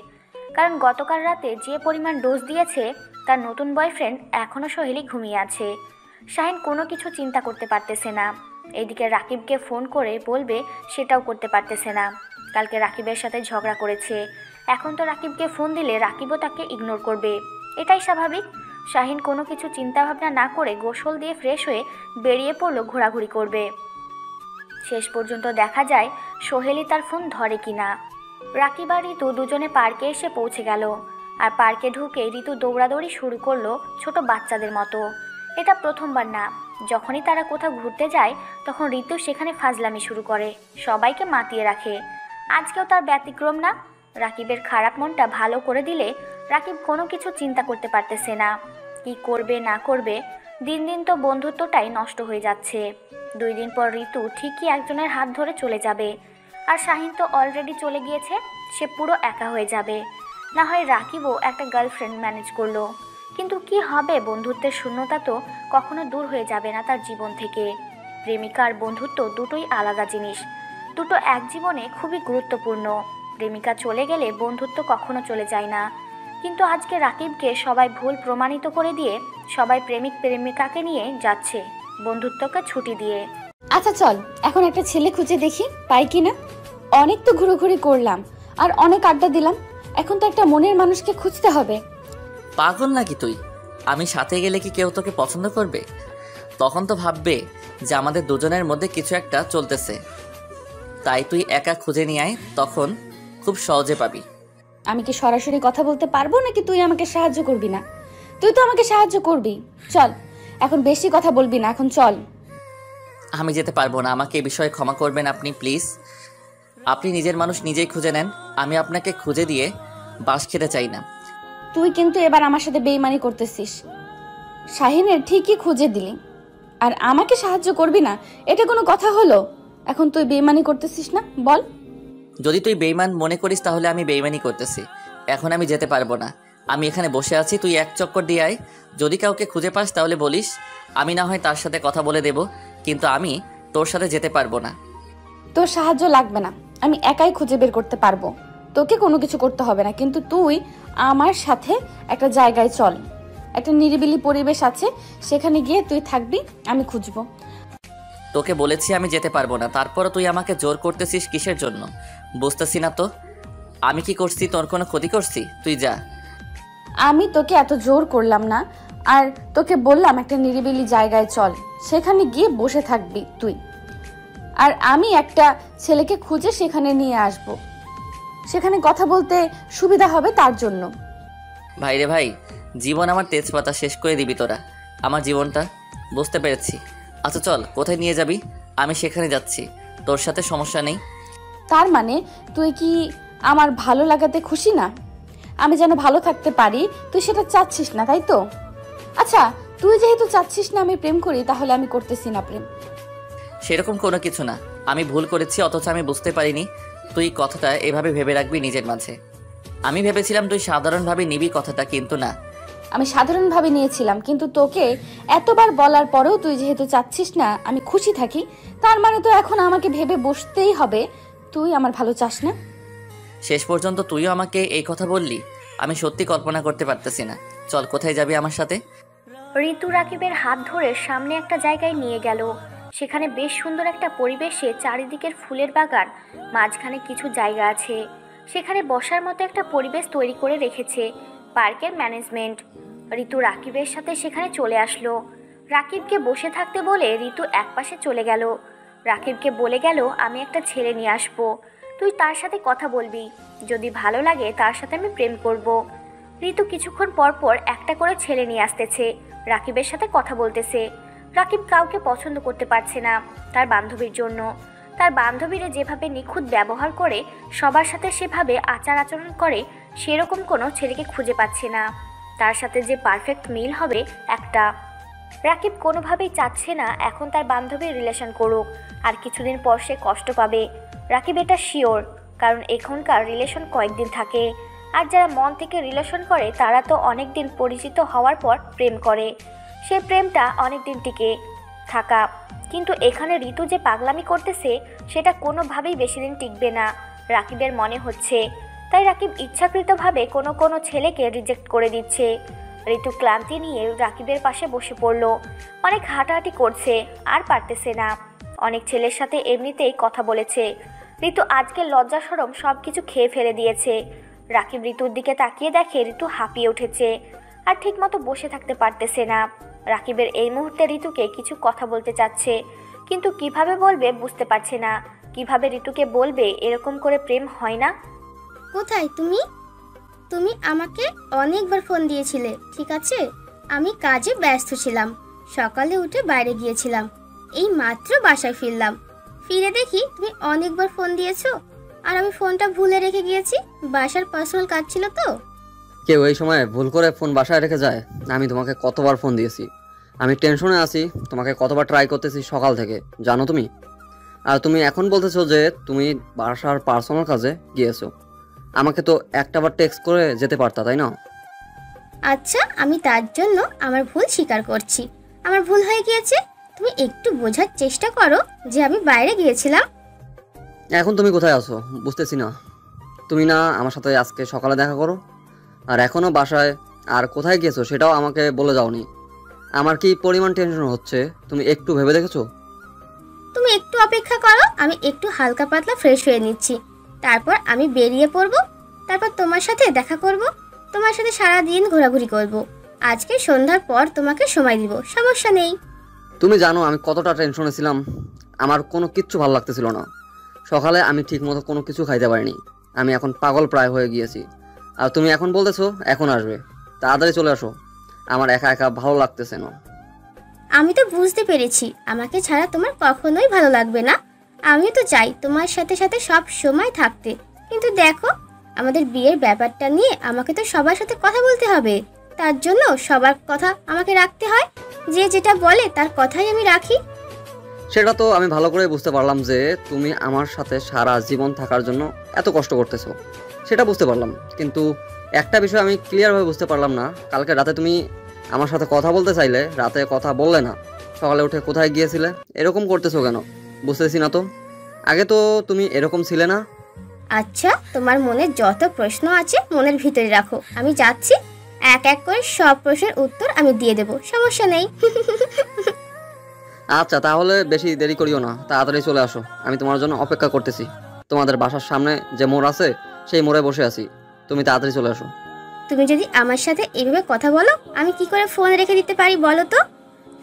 কারণ গতকাল রাতে যে পরিমাণ ডোজ দিয়েছে, তার নতুন বয়ফ্রেন্ড এখনও সোহেলি ঘুমিয়ে আছে। শাহিন কোনো কিছু চিন্তা করতে পারতেছে না। এদিকে রাকিবকে ফোন করে বলবে, সেটাও করতে পারতেছে না। কালকে রাকিবের সাথে ঝগড়া করেছে, এখন তো রাকিবকে ফোন দিলে রাকিবও তাকে ইগনোর করবে, এটাই স্বাভাবিক। শাহিন কোনো কিছু চিন্তাভাবনা না করে গোসল দিয়ে ফ্রেশ হয়ে বেরিয়ে পড়লো ঘোরাঘুরি করবে। শেষ পর্যন্ত দেখা যায় সোহেলি তার ফোন ধরে কিনা। রাকিব আর ঋতু দুজনে পার্কে এসে পৌঁছে গেল, আর পার্কে ঢুকে ঋতু দৌড়াদৌড়ি শুরু করলো ছোট বাচ্চাদের মতো। এটা প্রথমবার না, যখনই তারা কোথাও ঘুরতে যায় তখন ঋতু সেখানে ফাজলামি শুরু করে, সবাইকে মাতিয়ে রাখে। আজকেও তার ব্যতিক্রম না। রাকিবের খারাপ মনটা ভালো করে দিলে রাকিব কোনো কিছু চিন্তা করতে পারতেছে না, কি করবে না করবে। দিন দিন তো বন্ধুত্বটাই নষ্ট হয়ে যাচ্ছে। 2 দিন পর ঋতু ঠিকই একজনের হাত ধরে চলে যাবে, আর শাহিন তো অলরেডি চলে গিয়েছে, সে পুরো একা হয়ে যাবে। না হয় রাকিবও একটা গার্লফ্রেন্ড ম্যানেজ করলো, কিন্তু কি হবে, বন্ধুত্বের শূন্যতা তো কখনো দূর হয়ে যাবে না তার জীবন থেকে। প্রেমিকা আর বন্ধুত্ব দুটোই আলাদা জিনিস, দুটো এক জীবনে খুবই গুরুত্বপূর্ণ। প্রেমিকা চলে গেলে বন্ধুত্ব কখনো চলে যায় না, কিন্তু আজকে রাকিবকে সবাই ভুল প্রমাণিত করে দিয়ে সবাই প্রেমিক প্রেমিকাকে নিয়ে যাচ্ছে বন্ধুত্বকে ছুটি দিয়ে। আচ্ছা চল এখন একটা ছেলে খুঁজে দেখি পাই কিনা। অনেক তো ঘুরোঘুরি করলাম আর অনেক আড্ডা দিলাম, এখন তো একটা মনের মানুষকে খুঁজতে হবে। পাগল নাকি তুই? আমি সাথে গেলে কি কেউ তোকে পছন্দ করবে? তখন তো ভাববে যে আমাদের দুজনের মধ্যে কিছু একটা চলতেছে। তাই তুই একা খুঁজে নিয়ে আয়, তখন খুব সহজে পাবি। আমি কি সরাসরি কথা বলতে পারবো নাকি তুই আমাকে সাহায্য করবি না? তুই তো আমাকে সাহায্য করবি। চল এখন বেশি কথা বলবি না, এখন চল। আমি যেতে পারবো না, আমাকে এ বিষয়ে ক্ষমা করবেন আপনি প্লিজ। আপনি নিজের মানুষ নিজেই খুঁজে নেন, আমি আপনাকে খুঁজে দিয়ে বাঁশ খেতে চাই না। তুই কিন্তু এবার আমার সাথে বেইমানি করতেছিস। শাহিনের ঠিকই খুঁজে দিলি আর আমাকে সাহায্য করবি না, এটা কোনো কথা হলো? এখন তুই বেইমানি করতেছিস না, বল। যদি তুই বেইমান মনে করিস তাহলে আমি বেইমানি করতেছি। এখন আমি যেতে পারবো না, আমি এখানে বসে আছি, তুই এক চক্কর দিয়ে আয়। যদি কাউকে খুঁজে পাস তাহলে বলিস, আমি না হয় তার সাথে কথা বলে দেব, কিন্তু আমি তোর সাথে যেতে পারবো না। তোর সাহায্য লাগবে না, আমি একাই খুঁজে বের করতে পারবো, তোকে কোনো কিছু করতে হবে না। কিন্তু তুই আমার সাথে একটা জায়গায় চল, একটা নিরিবিলি পরিবেশ আছে, সেখানে গিয়ে তুই থাকবি, আমি খুঁজবো। তোকে বলেছি আমি যেতে পারবো না, তারপরও তুই আমাকে জোর করতেছিস কিসের জন্য বুঝতেছি না তো। আমি কি করছি? তোর কোনো ক্ষতি করছি? তুই যা। আমি তোকে এত জোর করলাম না, আর তোকে বললাম একটা নিরিবিলি জায়গায় চল, সেখানে গিয়ে বসে থাকবি তুই, আর আমি একটা ছেলেকে খুঁজে সেখানে নিয়ে আসব, সেখানে কথা বলতে সুবিধা হবে তার জন্য। ভাই রে ভাই, জীবন আমার তেজপাতা শেষ করে দিবি তোরা আমার জীবনটা। বুঝতে পেরেছি। আচ্ছা চল, কোথায় নিয়ে যাবি? আমি সেখানে যাচ্ছি, তোর সাথে সমস্যা নেই। তার মানে তুই কি আমার ভালো লাগাতে খুশি না? আমি যেন ভালো থাকতে পারি তুই সেটা চাচ্ছিস না, তাই তো? আচ্ছা তুই যেহেতু চাচ্ছিস না আমি প্রেম করি, তাহলে আমি করতেছি না প্রেম। সেরকম কোনো কিছু না, আমি ভুল করেছি, অথচ আমি বুঝতে পারিনি। তুই কথাটা এভাবে ভেবে রাখবি নিজের মাঝে। আমি ভেবেছিলাম তুই সাধারণভাবে নিবি কথাটা, কিন্তু না। আমি সাধারণভাবে নিয়েছিলাম, কিন্তু তোকে এতবার বলার পরেও তুই যেহেতু চাচ্ছিস না আমি খুশি থাকি, তার মানে তো এখন আমাকে ভেবে বসতেই হবে তুই আমার ভালো চাস না। শেষ পর্যন্ত তুইও আমাকে এই কথা বললি, আমি সত্যি কল্পনা করতে পারতেছি না। চল, কোথায় যাবি আমার সাথে? ঋতু রাকিবের হাত ধরে সামনে একটা জায়গায় নিয়ে গেল। সেখানে বেশ সুন্দর একটা পরিবেশে, চারিদিকের ফুলের বাগান, মাঝখানে কিছু জায়গা আছে, সেখানে বসার মতো একটা পরিবেশ তৈরি করে রেখেছে পার্কের ম্যানেজমেন্ট। ঋতু রাকিবের সাথে সেখানে চলে আসলো। রাকিবকে বসে থাকতে বলে ঋতু একপাশে চলে গেল। রাকিবকে বলে গেল, আমি একটা ছেলে নিয়ে আসবো, তুই তার সাথে কথা বলবি, যদি ভালো লাগে তার সাথে আমি প্রেম করব। ঋতু কিছুক্ষণ পর পর একটা করে ছেলে নিয়ে আসতেছে, রাকিবের সাথে কথা বলতেছে। রাকিব কাউকে পছন্দ করতে পারছে না তার বান্ধবীর জন্য। তার বান্ধবীরা যেভাবে নিখুঁত ব্যবহার করে, সবার সাথে সেভাবে আচার আচরণ করে, সেরকম কোনো ছেলেকে খুঁজে পাচ্ছে না তার সাথে যে পারফেক্ট মিল হবে একটা। রাকিব কোনোভাবেই চাচ্ছে না এখন তার বান্ধবীর রিলেশন করুক, আর কিছুদিন পর সে কষ্ট পাবে। রাকিব এটা শিওর, কারণ এখনকার রিলেশন কয়েকদিন থাকে, আর যারা মন থেকে রিলেশন করে তারা তো অনেক দিন পরিচিত হওয়ার পর প্রেম করে, সে প্রেমটা অনেক দিন টিকে থাকা। কিন্তু এখানে ঋতু যে পাগলামি করতেছে সেটা কোনোভাবেই বেশি দিন টিকবে না রাকিবের মনে হচ্ছে। তাই রাকিব ইচ্ছাকৃতভাবে কোনো ছেলেকে রিজেক্ট করে দিচ্ছে। ঋতু ক্লান্তি নিয়ে রাকিবের পাশে বসে পড়ল। অনেক হাঁটাহাঁটি করছে, আর পারতেছে না। অনেক ছেলের সাথে এমনিতেই কথা বলেছে, ঋতু আজকে লজ্জা শরম সব কিছু খেয়ে ফেলে দিয়েছে। রাকিব ঋতুর দিকে তাকিয়ে দেখে ঋতু হাঁপিয়ে উঠেছে আর ঠিকমতো বসে থাকতে পারতেছে না। রাকিবের এই মুহূর্তে ঋতুকে কিছু কথা বলতে চাচ্ছে, কিন্তু কিভাবে বলবে বুঝতে পারছে না। কিভাবে ঋতুকে বলবে এরকম করে প্রেম হয় না। কোথায় তুমি? তুমি আমাকে অনেকবার ফোন দিয়েছিলে, ঠিক আছে? আমি কাজে ব্যস্ত ছিলাম, সকালে উঠে বাইরে গিয়েছিলাম, এই মাত্র বাসায় ফিরলাম। ফিরে দেখি তুমি অনেকবার ফোন দিয়েছো, আর আমি ফোনটা ভুলে রেখে গিয়েছি। বাসার পার্সোনাল কাজ ছিল তো। কেউ এই সময় ভুল করে ফোন বাসায় রেখে যায়? আমি তোমাকে কতবার ফোন দিয়েছি, আমি টেনশনে আছি, তোমাকে কতবার ট্রাই করতেছি সকাল থেকে, জানো তুমি? আর তুমি এখন বলতেছো যে তুমি বাসার পার্সোনাল কাজে গিয়েছো। আমাকে তো একটাবার টেক্সট করে যেতে পারতা, তাই না? আচ্ছা, আমি তার জন্য আমার ভুল স্বীকার করছি, আমার ভুল হয়ে গিয়েছে। তুমি একটু বোঝার চেষ্টা করো যে আমি বাইরে গিয়েছিলাম। এখন তুমি কোথায় আছো বুঝতেছি না। তুমি না আমার সাথে আজকে সকালে দেখা করো, আর এখনো বাসায়, আর কোথায় গিয়েছো সেটাও আমাকে বলে যাওনি। আমার কি পরিমাণ টেনশন হচ্ছে তুমি একটু ভেবে দেখেছো? তুমি একটু অপেক্ষা করো, আমি একটু হালকা পাতলা ফ্রেশ হয়ে নিচ্ছি, তারপর আমি বেরিয়ে পড়ব। তারপর তোমার সাথে দেখা করব, তোমার সাথে সারা দিন ঘোরাঘুরি করব। আজকে সন্ধ্যার পর তোমাকে সময় দিব, সমস্যা নেই। তুমি জানো আমি কতটা টেনশনে ছিলাম, আমার কোনো কিচ্ছু ভালো লাগতেছিল না। সকালে আমি ঠিক মতো কোনো কিছু খাইতে পারিনি, আমি এখন পাগল প্রায় হয়ে গিয়েছি। আর তুমি এখন বলতেছো এখন আসবে, তাড়াতাড়ি চলে আসো, আমার একা একা ভালো লাগতেছে না। আমি তো বুঝতে পেরেছি আমাকে ছাড়া তোমার কখনোই ভালো লাগবে না। আমিও তো চাই তোমার সাথে সাথে সব সময় থাকতে, কিন্তু দেখো আমাদের বিয়ের ব্যাপারটা নিয়ে আমাকে তো সবার সাথে কথা বলতে হবে। তার জন্য সবার কথা আমাকে রাখতে হয়, যে যেটা বলে তার কথাই আমি রাখি। সেটা তো আমি ভালো করে বুঝতে পারলাম যে তুমি আমার সাথে সারা জীবন থাকার জন্য এত কষ্ট করতেছো, সেটা বুঝতে পারলাম। কিন্তু একটা বিষয় আমি ক্লিয়ারভাবে বুঝতে পারলাম না, কালকে রাতে তুমি আমার সাথে কথা বলতে চাইলে রাতে কথা বললে না, সকালে উঠে কোথায় গিয়েছিলে, এরকম করতেছো কেন বুঝতেছি না তো। আগে তো তুমি এরকম ছিলে না। আচ্ছা, তোমার মনে যত প্রশ্ন আছে মনের ভিতরে রাখো, আমি যাচ্ছি, এক এক করে সব প্রশ্নের উত্তর আমি দিয়ে দেব, সমস্যা নেই। আচ্ছা তাহলে বেশি দেরি করিও না, তাড়াতাড়ি চলে আসো, আমি তোমার জন্য অপেক্ষা করতেছি। তোমাদের বাসার সামনে যে মোড় আছে সেই মোড়ে বসে আছি, তুমি তাড়াতাড়ি চলে আসো। তুমি যদি আমার সাথে এভাবে কথা বলো, আমি কি করে ফোন রেখে দিতে পারি বলো তো?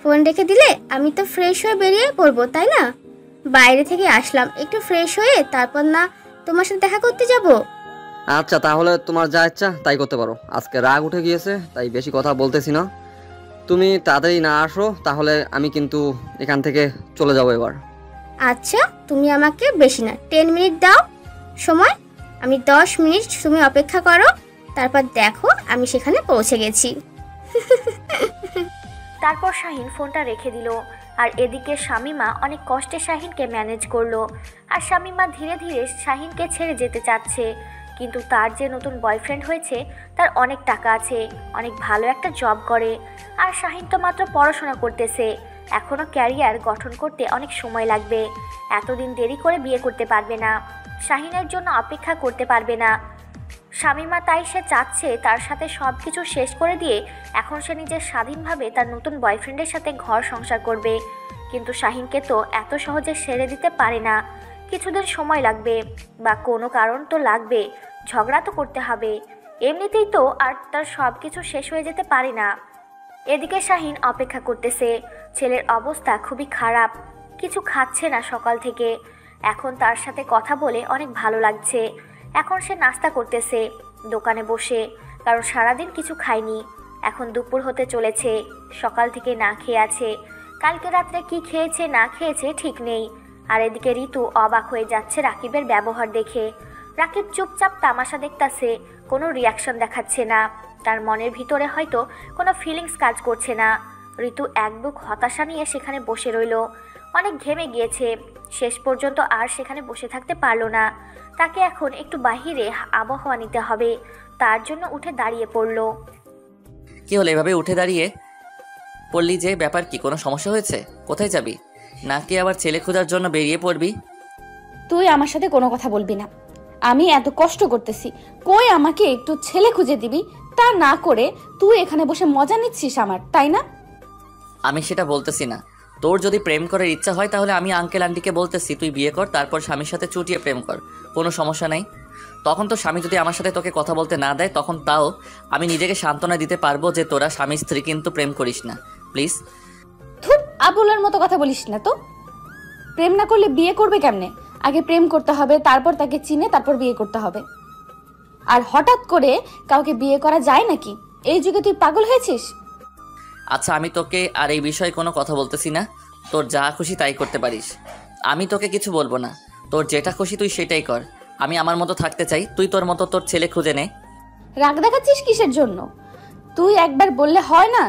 ফোন রেখে দিলে আমি তো ফ্রেশ হয়ে বেরিয়ে পড়বো, তাই না? বাইরে থেকে আসলাম, একটু ফ্রেশ হয়ে তারপর না তোমার সাথে দেখা করতে যাব। আচ্ছা তাহলে তোমার যা ইচ্ছা তাই করতে পারো, আজকে রাগ উঠে গিয়েছে তাই বেশি কথা বলতেছি না। তুমি তাড়াতাড়ি না আসো তাহলে আমি কিন্তু এখান থেকে চলে যাবো এবার। আচ্ছা, তুমি আমাকে বেশি না 10 মিনিট দাও সময়, আমি 10 মিনিট তুমি অপেক্ষা করো, তারপর দেখো আমি সেখানে পৌঁছে গেছি। তারপর শাহিন ফোনটা রেখে দিল। আর এদিকে শামিমা অনেক কষ্টে শাহিনকে ম্যানেজ করলো। আর শামিমা ধীরে ধীরে শাহিনকে ছেড়ে যেতে চাচ্ছে, কিন্তু তার যে নতুন বয়ফ্রেন্ড হয়েছে তার অনেক টাকা আছে, অনেক ভালো একটা জব করে। আর শাহিন তো মাত্র পড়াশোনা করতেছে, এখনও ক্যারিয়ার গঠন করতে অনেক সময় লাগবে। এতদিন দেরি করে বিয়ে করতে পারবে না, শাহিনের জন্য অপেক্ষা করতে পারবে না শামিমা। তাই সে চাচ্ছে তার সাথে সব কিছু শেষ করে দিয়ে এখন সে নিজের স্বাধীনভাবে তার নতুন বয়ফ্রেন্ডের সাথে ঘর সংসার করবে। কিন্তু শাহিনকে তো এত সহজে ছেড়ে দিতে পারে না, কিছুদিন সময় লাগবে, বা কোনো কারণ তো লাগবে, ঝগড়া তো করতে হবে। এমনিতেই তো আর তার সব কিছু শেষ হয়ে যেতে পারে না। এদিকে শাহিন অপেক্ষা করতেছে, ছেলের অবস্থা খুবই খারাপ, কিছু খাচ্ছে না সকাল থেকে। এখন তার সাথে কথা বলে অনেক ভালো লাগছে। এখন সে নাস্তা করতেছে দোকানে বসে, কারণ সারাদিন কিছু খায়নি। এখন দুপুর হতে চলেছে, সকাল থেকে না খেয়ে আছে, কালকে রাত্রে কি খেয়েছে না খেয়েছে ঠিক নেই। আর এদিকে ঋতু অবাক হয়ে যাচ্ছে রাকিবের ব্যবহার দেখে। রাকিব চুপচাপ তামাশা দেখতাছে, কোনো রিয়াকশন দেখাচ্ছে না, তার মনের ভিতরে হয়তো কোনো ফিলিংস কাজ করছে না। ঋতু এক বুক হতাশা নিয়ে সেখানে বসে রইল, অনেক ঘেমে গিয়েছে, শেষ পর্যন্ত আর সেখানে বসে থাকতে পারলো না। তাকে এখন একটু বাহিরে আবহাওয়া নিতে হবে, তার জন্য উঠে দাঁড়িয়ে পড়ল। কি হলো এভাবে উঠে দাঁড়িয়ে পড়লি যে? ব্যাপার কি, কোনো সমস্যা হয়েছে? কোথায় যাবি? নাকি আবার ছেলে খোঁজার জন্য বেরিয়ে পড়বি? তুই আমার সাথে কোনো কথা বলবি না, আমি এত কষ্ট করতেছি, কই আমাকে একটু ছেলে খুঁজে দিবি, তা না করে তুই এখানে বসে মজা নিচ্ছিস আমার, তাই না? আমি সেটা বলতেছি না, তোর যদি প্রেম করার ইচ্ছা হয় তাহলে আমি আঙ্কেল আন্টিকে বলতেছি তুই বিয়ে কর, তারপর স্বামীর সাথে চুটিয়ে প্রেম কর, কোনো সমস্যা নাই। তখন তো স্বামী যদি আমার সাথে তোকে কথা বলতে না দেয়, তখন তাও আমি নিজেকে সান্ত্বনা দিতে পারবো যে তোরা স্বামী স্ত্রী কিন্তু প্রেম করিস না, প্লিজ। ধুর, আবুলার মতো কথা বলিস না তো। প্রেম না করলে বিয়ে করবে কেমনে? আগে প্রেম করতে হবে, তারপর তাকে চিনে তারপর বিয়ে করতে হবে। আর হঠাৎ করে কাউকে বিয়ে করা যায় নাকি? এই যুগে তুই পাগল হয়েছিস? আচ্ছা, আমি তোকে আর এই বিষয়ে কোনো কথা বলতেছি না, তোর যা খুশি তাই করতে পারিস, আমি তোকে কিছু বলবো না। তোর যেটা খুশি তুই সেটাই কর, আমি আমার মতো থাকতে চাই, তুই তোর মতো তোর ছেলে খুঁজে নে। রাগ দেখাচ্ছিস কিসের জন্য? তুই একবার বললে হয় না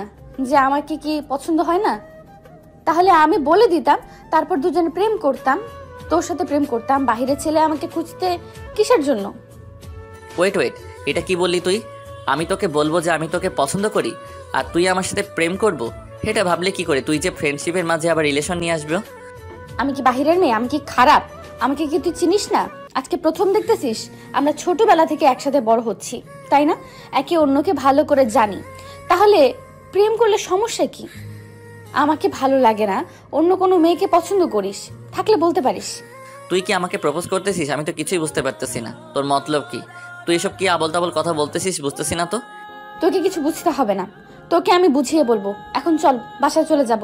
যে আমাকে কি পছন্দ হয় না? তাহলে আমি বলে দিতাম, তারপর দুজনে প্রেম করতাম, তোর সাথে প্রেম করতাম। বাহিরে ছেলে আমাকে খুঁজতে কিসের জন্য? ওয়েট, এটা কি বললি তুই? আমি তোকে বলবো যে আমি তোকে পছন্দ করি আর তুই আমার সাথে প্রেম করব, এটা ভাবলে কি করে তুই যে ফ্রেন্ডশিপের মাঝে আবার রিলেশন নিয়ে আসবে? আমি কি বাহিরের মেয়ে? আমি কি খারাপ? আমাকে কি তুই চিনিস না? আজকে প্রথম দেখতেছিস? আমরা ছোটবেলা থেকে একসাথে বড় হচ্ছি, তাই না? একে অন্যকে ভালো করে জানি, তাহলে প্রেম করলে সমস্যা কি? আমাকে ভালো লাগে না, অন্য কোনো মেয়েকে পছন্দ করিস, থাকলে বলতে পারিস। তুই কি আমাকে প্রপোজ করতেছিস? আমি তো কিছুই বুঝতে পারতেছি না, তোর মতলব কি? তুই এসব কি আবল তাবল কথা বলতেছিস? বুঝতেছি না তো। তোকে কিছু বুঝতে হবে না, তোকে আমি বুঝিয়ে বলবো। এখন চল, বাসায় চলে যাব,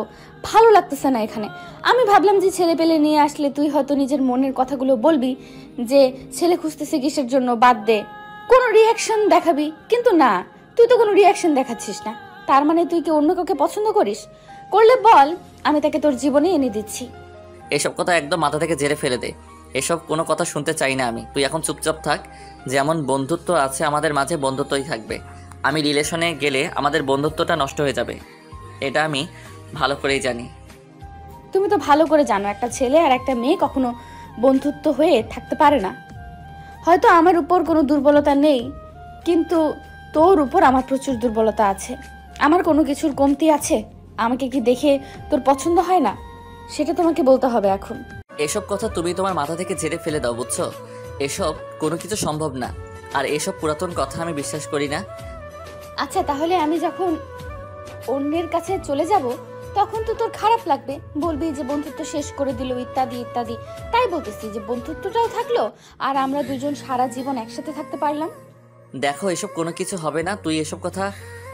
ভালো লাগতেছে না এখানে। আমি ভাবলাম যে ছেলে পেলে নিয়ে আসলে তুই হয়তো নিজের মনের কথাগুলো বলবি, যে ছেলে খুঁজতেছে কিসের জন্য, বাদ দে, কোনো রিয়াকশন দেখাবি। কিন্তু না, তুই তো কোনো রিয়াকশন দেখাচ্ছিস না। তার মানে তুই কি অন্য কাউকে পছন্দ করিস? করলে বল, আমি তাকে তোর জীবনে এনে দিচ্ছি। এসব কথা একদম মাথা থেকে ঝেড়ে ফেলে দে, এসব কোনো কথা শুনতে চাই না আমি। তুই এখন চুপচাপ থাক, যেমন বন্ধুত্ব আছে আমাদের মাঝে বন্ধুত্বই থাকবে। আমি রিলেশনে গেলে আমাদের বন্ধুত্বটা নষ্ট হয়ে যাবে, এটা আমি ভালো করেই জানি। তুমি তো ভালো করে জানো একটা ছেলে আর একটা মেয়ে কখনো বন্ধুত্ব হয়ে থাকতে পারে না। হয়তো আমার উপর কোনো দুর্বলতা নেই, কিন্তু তোর উপর আমার প্রচুর দুর্বলতা আছে। আমার কোনো কিছুর কমতি আছে? আমাকে কি দেখে তোর পছন্দ হয় না? সেটা তোমাকে বলতে হবে এখন। এসব কথা তুমি তোমার মাথা থেকে ঝেড়ে ফেলে দাও, বুঝছো? এসব কোনো কিছু সম্ভব না, আর এসব পুরাতন কথা আমি বিশ্বাস করি না। আচ্ছা, তাহলে আমি যখন অন্যের কাছে চলে যাব তখন তো তোর খারাপ লাগবে, বলবি যে বন্ধুত্ব শেষ করে দিল, ইত্যাদি ইত্যাদি। তাই বলতেছি যে বন্ধুত্বটাও থাকলো আর আমরা দুজন সারা জীবন একসাথে থাকতে পারলাম। দেখো, এসব কোনো কিছু হবে না, তুই এসব কথা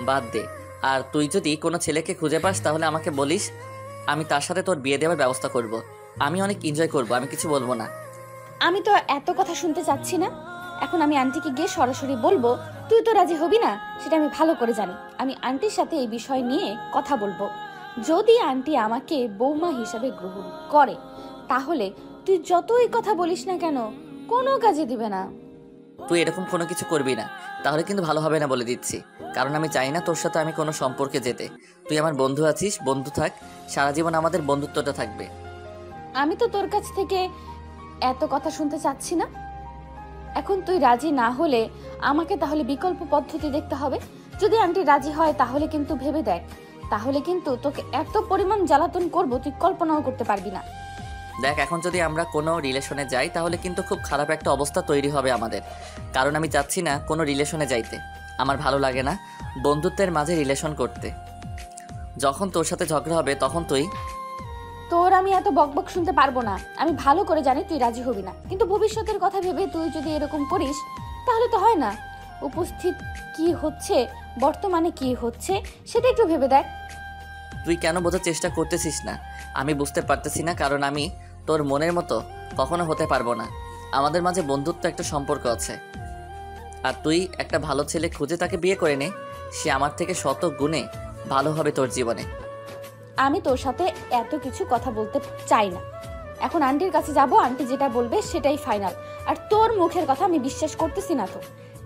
বাদ দে। আর তুই যদি কোনো ছেলেকে খুঁজে পাস তাহলে আমাকে বলিস, আমি তার সাথে তোর বিয়ে দেওয়ার ব্যবস্থা করব। আমি অনেক এনজয় করব, আমি কিছু বলবো না। আমি তো এত কথা শুনতে চাচ্ছি না। এখন আমি আন্টিকে গিয়ে সরাসরি বলবো, তুই তো রাজি হবি না সেটা আমি ভালো করে জানি। আমি আন্টির সাথে এই বিষয় নিয়ে কথা বলবো। যদি আন্টি আমাকে বৌমা হিসাবে গ্রহণ করে তাহলে তুই যতই কথা বলিস না কেন কোনো কাজে দিবে না। তুই এরকম কোনো কিছু করবি না, তাহলে কিন্তু ভালো হবে না বলে দিচ্ছি। কারণ আমি চাই না তোর সাথে আমি কোনো সম্পর্কে যেতে। তুই আমার বন্ধু আছিস, বন্ধু থাক, সারা জীবন আমাদের বন্ধুত্বটা থাকবে। আমি তো তোর কাছ থেকে এত কথা শুনতে চাচ্ছি না। এখন তুই রাজি না হলে আমাকে তাহলে বিকল্প পদ্ধতি দেখতে হবে। যদি আন্টি রাজি হয় তাহলে কিন্তু ভেবে দেখ, তাহলে কিন্তু তোকে এত পরিমাণ জ্বালাতন করব তুই কল্পনাও করতে পারবি না। দেখ, এখন যদি আমরা কোনো রিলেশনে যাই তাহলে কিন্তু খুব খারাপ একটা অবস্থা তৈরি হবে আমাদের। কারণ আমি চাচ্ছি না কোনো রিলেশনে যাইতে, আমার ভালো লাগে না বন্ধুত্বের মাঝে রিলেশন করতে। যখন তোর সাথে ঝগড়া হবে তখন তোর আমি এত বকবক শুনতে পারবো না। আমি ভালো করে জানি তুই রাজি হবি না, কিন্তু ভবিষ্যতের কথা ভেবে তুই যদি এরকম করিস তাহলে তো হয় না। উপস্থিত কি হচ্ছে, বর্তমানে কি হচ্ছে সেটা একটু ভেবে দেখ। তুই কেন বোঝার চেষ্টা করতেছিস না? আমি বুঝতে পারতেছি না, কারণ আমি তোর মনের মতো কখনো হতে পারবো না। আমাদের মাঝে বন্ধুত্ব একটা সম্পর্ক আছে, আর তুই একটা ভালো ছেলে খুঁজে তাকে বিয়ে করে নে, সে আমার থেকে শত গুণে ভালো হবে তোর জীবনে। আমি তোর সাথে এত কিছু কথা বলতে চাই না। এখন আন্টির কাছে যাব, আন্টি যেটা বলবে সেটাই ফাইনাল। আর তোর মুখের কথা আমি বিশ্বাস করতেছি না। তো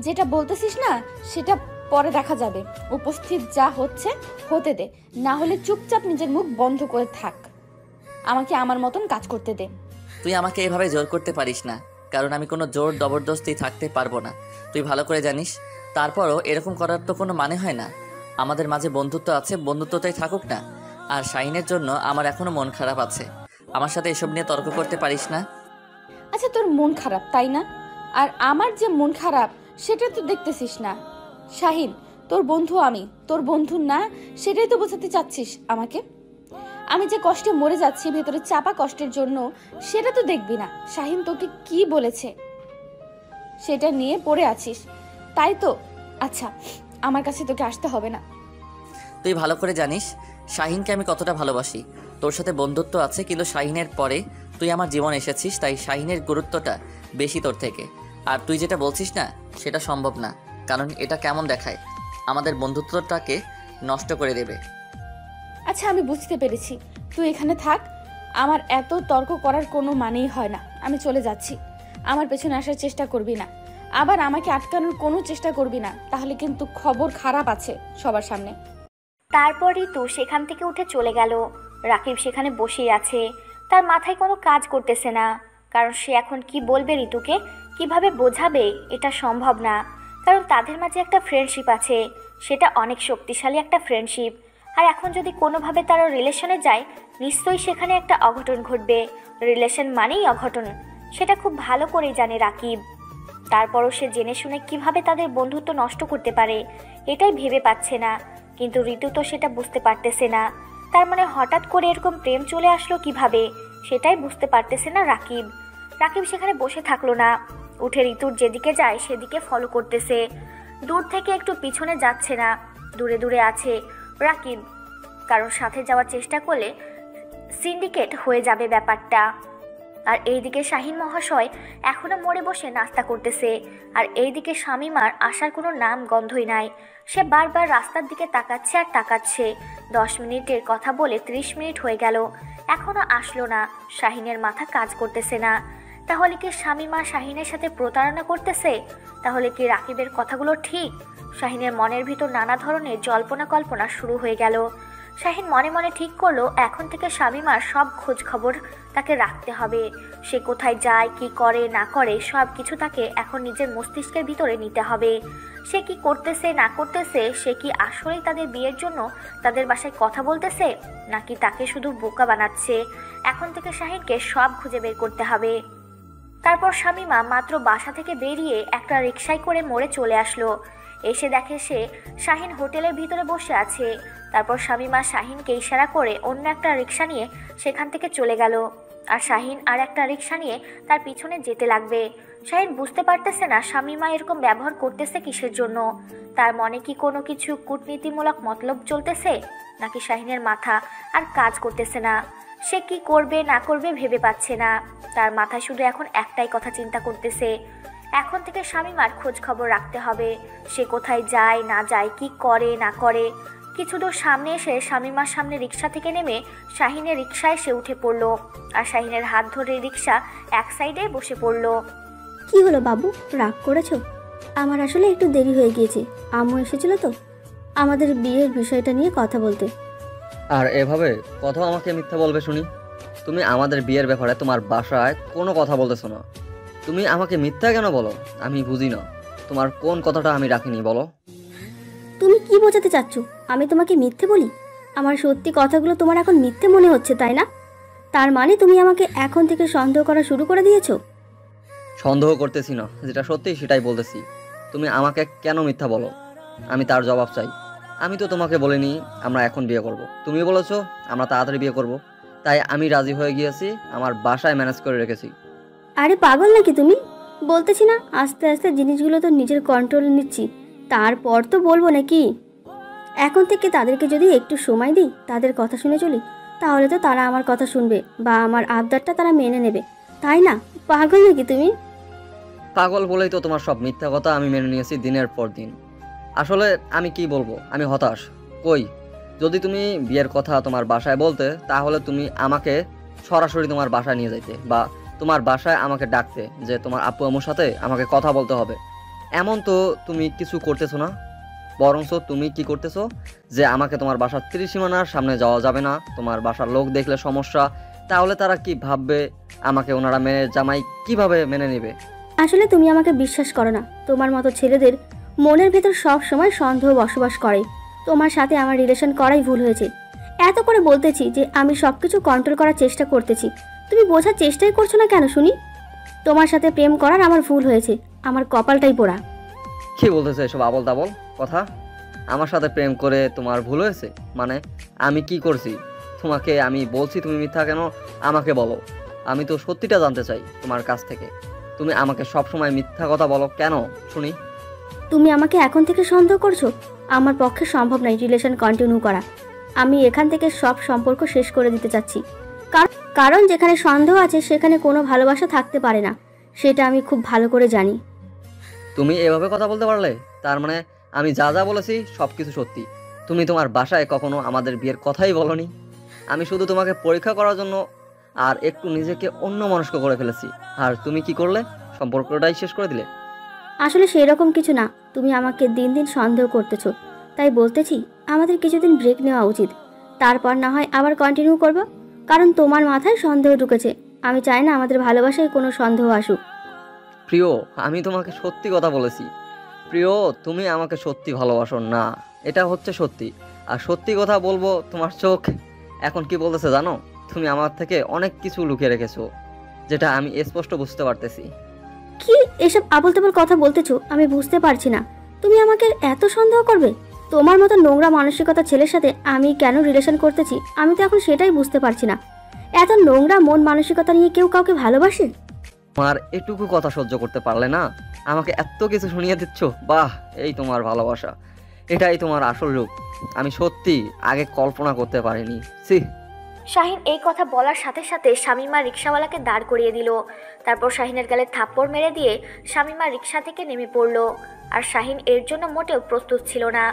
যেটা বলতেছিস না সেটা পরে দেখা যাবে। উপস্থিত যা হচ্ছে হতে দে, না হলে চুপচাপ নিজের মুখ বন্ধ করে থাক, আমাকে আমার মতন কাজ করতে দে। তুই আমাকে এভাবে জোর করতে পারিস না, কারণ আমি কোনো জোর জবরদস্তি থাকতে পারবো না, তুই ভালো করে জানিস। তারপরও এরকম করার তো কোনো মানে হয় না। আমাদের মাঝে বন্ধুত্ব আছে, বন্ধুত্বটাই থাকুক না। আর শাহিনের জন্য আমার এখনো মন খারাপ আছে, আমার সাথে এসব নিয়ে তর্ক করতে পারিস না। আচ্ছা, তোর মন খারাপ তাই না? আর আমার যে মন খারাপ সেটা তো দেখতেছিস না। শাহিন, তোর বন্ধু আমি, তোর বন্ধু না সেটাই তো বোঝাতে চাচ্ছিস আমাকে। আমি যে কষ্টে মরে যাচ্ছি ভেতরে চাপা কষ্টের জন্য, সেটা তো দেখবি না। শাহিন তোকে কি বলেছে সেটা নিয়ে পড়ে আছিস, তাই তো? আচ্ছা, আমার কাছে তোকে আসতে হবে না। তুই ভালো করে জানিস শাহিনকে আমি কতটা ভালোবাসি। তোর সাথে বন্ধুত্ব আছে, কিন্তু শাহিনের পরে তুই আমার জীবন এসেছিস, তাই শাহিনের গুরুত্বটা বেশি তোর থেকে। আর তুই যেটা বলছিস না, সেটা সম্ভব না, কারণ এটা কেমন দেখায়, আমাদের বন্ধুত্বটাকে নষ্ট করে দেবে। আচ্ছা, আমি বুঝতে পেরেছি, তুই এখানে থাক। আমার এত তর্ক করার কোনো মানেই হয় না। আমি চলে যাচ্ছি। আমার পেছনে আসার চেষ্টা করবি না, আবার আমাকে আটকানোর কোনো চেষ্টা করবি না, তাহলে কিন্তু খবর খারাপ আছে সবার সামনে। তারপর ঋতু সেখান থেকে উঠে চলে গেল। রাকিব সেখানে বসেই আছে, তার মাথায় কোনো কাজ করতেছে না, কারণ সে এখন কি বলবে ঋতুকে, কিভাবে বোঝাবে, এটা সম্ভব না। কারণ তাদের মাঝে একটা ফ্রেন্ডশিপ আছে, সেটা অনেক শক্তিশালী একটা ফ্রেন্ডশিপ। আর এখন যদি কোনোভাবে তারা রিলেশনে যায়, নিশ্চয়ই সেখানে একটা অঘটন ঘটবে। রিলেশন মানেই অঘটন, সেটা খুব ভালো করেই জানে রাকিব। তারপরও সে জেনে শুনে কিভাবে তাদের বন্ধুত্ব নষ্ট করতে পারে, এটাই ভেবে পাচ্ছে না। কিন্তু ঋতু তো সেটা বুঝতে পারতেছে না। তার মানে হঠাৎ করে এরকম প্রেম চলে আসলো কিভাবে, সেটাই বুঝতে পারতেছে না রাকিব। রাকিব সেখানে বসে থাকলো না, উঠে ঋতুর যেদিকে যায় সেদিকে ফলো করতেছে। দূর থেকে একটু পিছনে যাচ্ছে না, দূরে দূরে আছে রাকিব, কারণ সাথে যাওয়ার চেষ্টা করলে সিন্ডিকেট হয়ে যাবে ব্যাপারটা। আর এইদিকে শাহিন মহাশয় এখনো মোড়ে বসে নাস্তা করতেছে, আর এইদিকে শামীমার আসার কোনো নাম গন্ধই নাই। সে বারবার রাস্তার দিকে তাকাচ্ছে আর তাকাচ্ছে। 10 মিনিটের কথা বলে 30 মিনিট হয়ে গেল, এখনো আসলো না। শাহিনের মাথা কাজ করতেছে না। তাহলে কি শামীমা শাহিনের সাথে প্রতারণা করতেছে? তাহলে কি রাকিবের কথাগুলো ঠিক? শাহিনের মনের ভিতর নানা ধরনের জল্পনা কল্পনা শুরু হয়ে গেল। শাহিন মনে মনে ঠিক করলো এখন থেকে শামীমার সব খোঁজ খবর তাকে রাখতে হবে। সে কোথায় যায়, কি করে না করে, সব কিছু তাকে এখন নিজের মস্তিষ্কের ভিতরে নিতে হবে। সে কি করতেছে না করতেছে, সে কি আসলেই তাদের বিয়ের জন্য তাদের বাসায় কথা বলতেছে, নাকি তাকে শুধু বোকা বানাচ্ছে। এখন থেকে শাহিনকে সব খুঁজে বের করতে হবে। তারপর শামীমা মাত্র বাসা থেকে বেরিয়ে একটা রিকশায় করে মোড়ে চলে আসলো। এসে দেখে সে শাহিন হোটেলের ভিতরে বসে আছে। তারপর শামীমা শাহিনকে ইশারা করে অন্য একটা রিকশা নিয়ে সেখান থেকে চলে গেল, আর শাহিন আর একটা রিকশা নিয়ে তার পিছনে যেতে লাগবে। শাহিন বুঝতে পারতেছে না শামীমা এরকম ব্যবহার করতেছে কিসের জন্য। তার মনে কি কোনো কিছু কূটনীতিমূলক মতলব চলতেছে, নাকি শাহিনের মাথা আর কাজ করতেছে না। সে কি করবে না করবে ভেবে পাচ্ছে না। তার মাথায় শুধু এখন একটাই কথা চিন্তা করতেছে, এখন থেকে শামীমার খোঁজ খবর রাখতে হবে। সে কোথায় যায় না যায়, কি করে না করে। কিছু দূর সামনে এসে শামীমার সামনে রিকশা থেকে নেমে শাহিনের রিকশায় সে উঠে পড়লো, আর শাহিনের হাত ধরে রিকশা এক সাইডে বসে পড়লো। কি হলো বাবু, রাগ করেছো? আমার আসলে একটু দেরি হয়ে গিয়েছে, আম্মু এসেছিল তো আমাদের বিয়ের বিষয়টা নিয়ে কথা বলতে। আর এভাবে কথাও আমাকে মিথ্যা বলবে শুনি? তুমি আমাদের বিয়ের ব্যাপারে তোমার বাসায় কোনো কথা বলতেছো না, তুমি আমাকে মিথ্যা কেন বলো? আমি বুঝি না তোমার কোন কথাটা আমি রাখিনি, বলো। তুমি কি বোঝাতে চাচ্ছ? আমি তোমাকে মিথ্যে বলি? আমার সত্যি কথাগুলো তোমার এখন মিথ্যে মনে হচ্ছে, তাই না? তার মানে তুমি আমাকে এখন থেকে সন্দেহ করা শুরু করে দিয়েছো? সন্দেহ করতেছি না, যেটা সত্যি সেটাই বলতেছি। তুমি আমাকে কেন মিথ্যা বলো, আমি তার জবাব চাই। আমি তো তোমাকে বলিনি আমরা এখন বিয়ে করব, তুমি বলেছো আমরা তাড়াতাড়ি বিয়ে করব, তাই আমি রাজি হয়ে গিয়েছি, আমার বাসায় ম্যানেজ করে রেখেছি। আরে পাগল নাকি তুমি? বলতেছি না আস্তে আস্তে জিনিসগুলো তো নিজের কন্ট্রোলে নিচ্ছি, তারপর তো বলবো নাকি। এখন থেকে তাদেরকে যদি একটু সময় দিই, তাদের কথা শুনে চলি, তাহলে তো তারা আমার কথা শুনবে বা আমার আবদারটা তারা মেনে নেবে, তাই না? পাগল নাকি তুমি? পাগল বলেই তো তোমার সব মিথ্যা কথা আমি মেনে নিয়েছি দিনের পর দিন। আসলে আমি কি বলবো, আমি হতাশ। কই, যদি তুমি বিয়ের কথা তোমার বাসায় বলতে, তাহলে তুমি আমাকে সরাসরি তোমার বাসায় নিয়ে যাইতে, বা তোমার বাসায় আমাকে ডাকতে যে তোমার আপু আম্মুর সাথে আমাকে কথা বলতে হবে। এমন তো তুমি কিছু করতেছো না, বরঞ্চ তুমি কি করতেছো যে আমাকে তোমার বাসার ত্রিসীমানার সামনে যাওয়া যাবে না, তোমার বাসার লোক দেখলে সমস্যা, তাহলে তারা কি ভাববে, আমাকে ওনারা জামাই কিভাবে মেনে নেবে। আসলে তুমি আমাকে বিশ্বাস করো না। তোমার মতো ছেলেদের মনের ভেতর সব সময় সন্দেহ বসবাস করে। তোমার সাথে আমার রিলেশন করাই ভুল হয়েছে। এত করে বলতেছি যে আমি সব কিছু কন্ট্রোল করার চেষ্টা করতেছি, তুমি বোঝার চেষ্টাই করছো না কেন শুনি? তোমার সাথে প্রেম করার আমার ভুল হয়েছে, আমার কপালটাই পোড়া। কি বলতেছে এসব আবল তাবল কথা? আমার সাথে প্রেম করে তোমার ভুল হয়েছে মানে? আমি কি করছি? তোমাকে আমি বলছি তুমি মিথ্যা কেন আমাকে বলো। আমি তো সত্যিটা জানতে চাই তোমার কাছ থেকে। তুমি আমাকে সব সময় মিথ্যা কথা বলো কেন শুনি? তুমি আমাকে এখন থেকে সন্দেহ করছো? আমার পক্ষে সম্ভব নয় রিলেশন কন্টিনিউ করা। আমি এখান থেকে সব সম্পর্ক শেষ করে দিতে চাচ্ছি। কারণ যেখানে সন্দেহ আছে সেখানে কোনো ভালোবাসা থাকতে পারে না, সেটা আমি খুব ভালো করে জানি। তুমি এভাবে কথা বলতে পারলে? তার মানে আমি যা যা বলেছি সব কিছু সত্যি। তুমি তোমার বাসায় কখনো আমাদের বিয়ের কথাই বলনি। আমি শুধু তোমাকে পরীক্ষা করার জন্য আর একটু নিজেকে অন্যমনস্ক করে ফেলেছি, আর তুমি কি করলে? সম্পর্কটাই শেষ করে দিলে। আসলে সেই রকম কিছু না, তুমি আমাকে দিন দিন সন্দেহ করতেছো, তাই বলতেছি আমাদের কিছুদিন ব্রেক নেওয়া উচিত। তারপর না হয় আবার কন্টিনিউ করব, কারণ তোমার মাথায় সন্দেহ ঢুকেছে। আমি চাই না আমাদের ভালোবাসায় কোনো সন্দেহ আসুক। প্রিয়, আমি তোমাকে সত্যি কথা বলেছি। প্রিয়, তুমি আমাকে সত্যি ভালোবাসো না, এটা হচ্ছে সত্যি। আর সত্যি কথা বলবো, তোমার চোখ এখন কি বলতেছে জানো? তুমি আমার থেকে অনেক কিছু লুকিয়ে রেখেছো, যেটা আমি স্পষ্ট বুঝতে পারতেছি। কি এসব আবোল তাবোল কথা বলতেছো? আমি বুঝতে পারছি না তুমি আমাকে এত সন্দেহ করবে। তোমার মতো নোংরা মানসিকতা ছেলের সাথে আমি কেন রিলেশন করতেছি আমি তো এখন সেটাই বুঝতে পারছি না। এত নোংরা মন মানসিকতা নিয়ে কেউ কাউকে ভালোবাসে? তোমার এটুকু কথা সহ্য করতে পারলে না আমাকে এত কিছু শুনিয়ে দিচ্ছ? বাহ, এই তোমার ভালোবাসা, এটাই তোমার আসল রূপ। আমি সত্যি আগে কল্পনা করতে পারিনি। সি। শাহিন এই কথা বলার সাথে সাথে শামীমা রিক্সাওয়ালাকে দাঁড় করিয়ে দিল। তারপর শাহিনের গালে থাপ্পড় মেরে দিয়ে শামীমা রিক্সা থেকে নেমে পড়ল। আর শাহিন এর জন্য মোটেও প্রস্তুত ছিল না।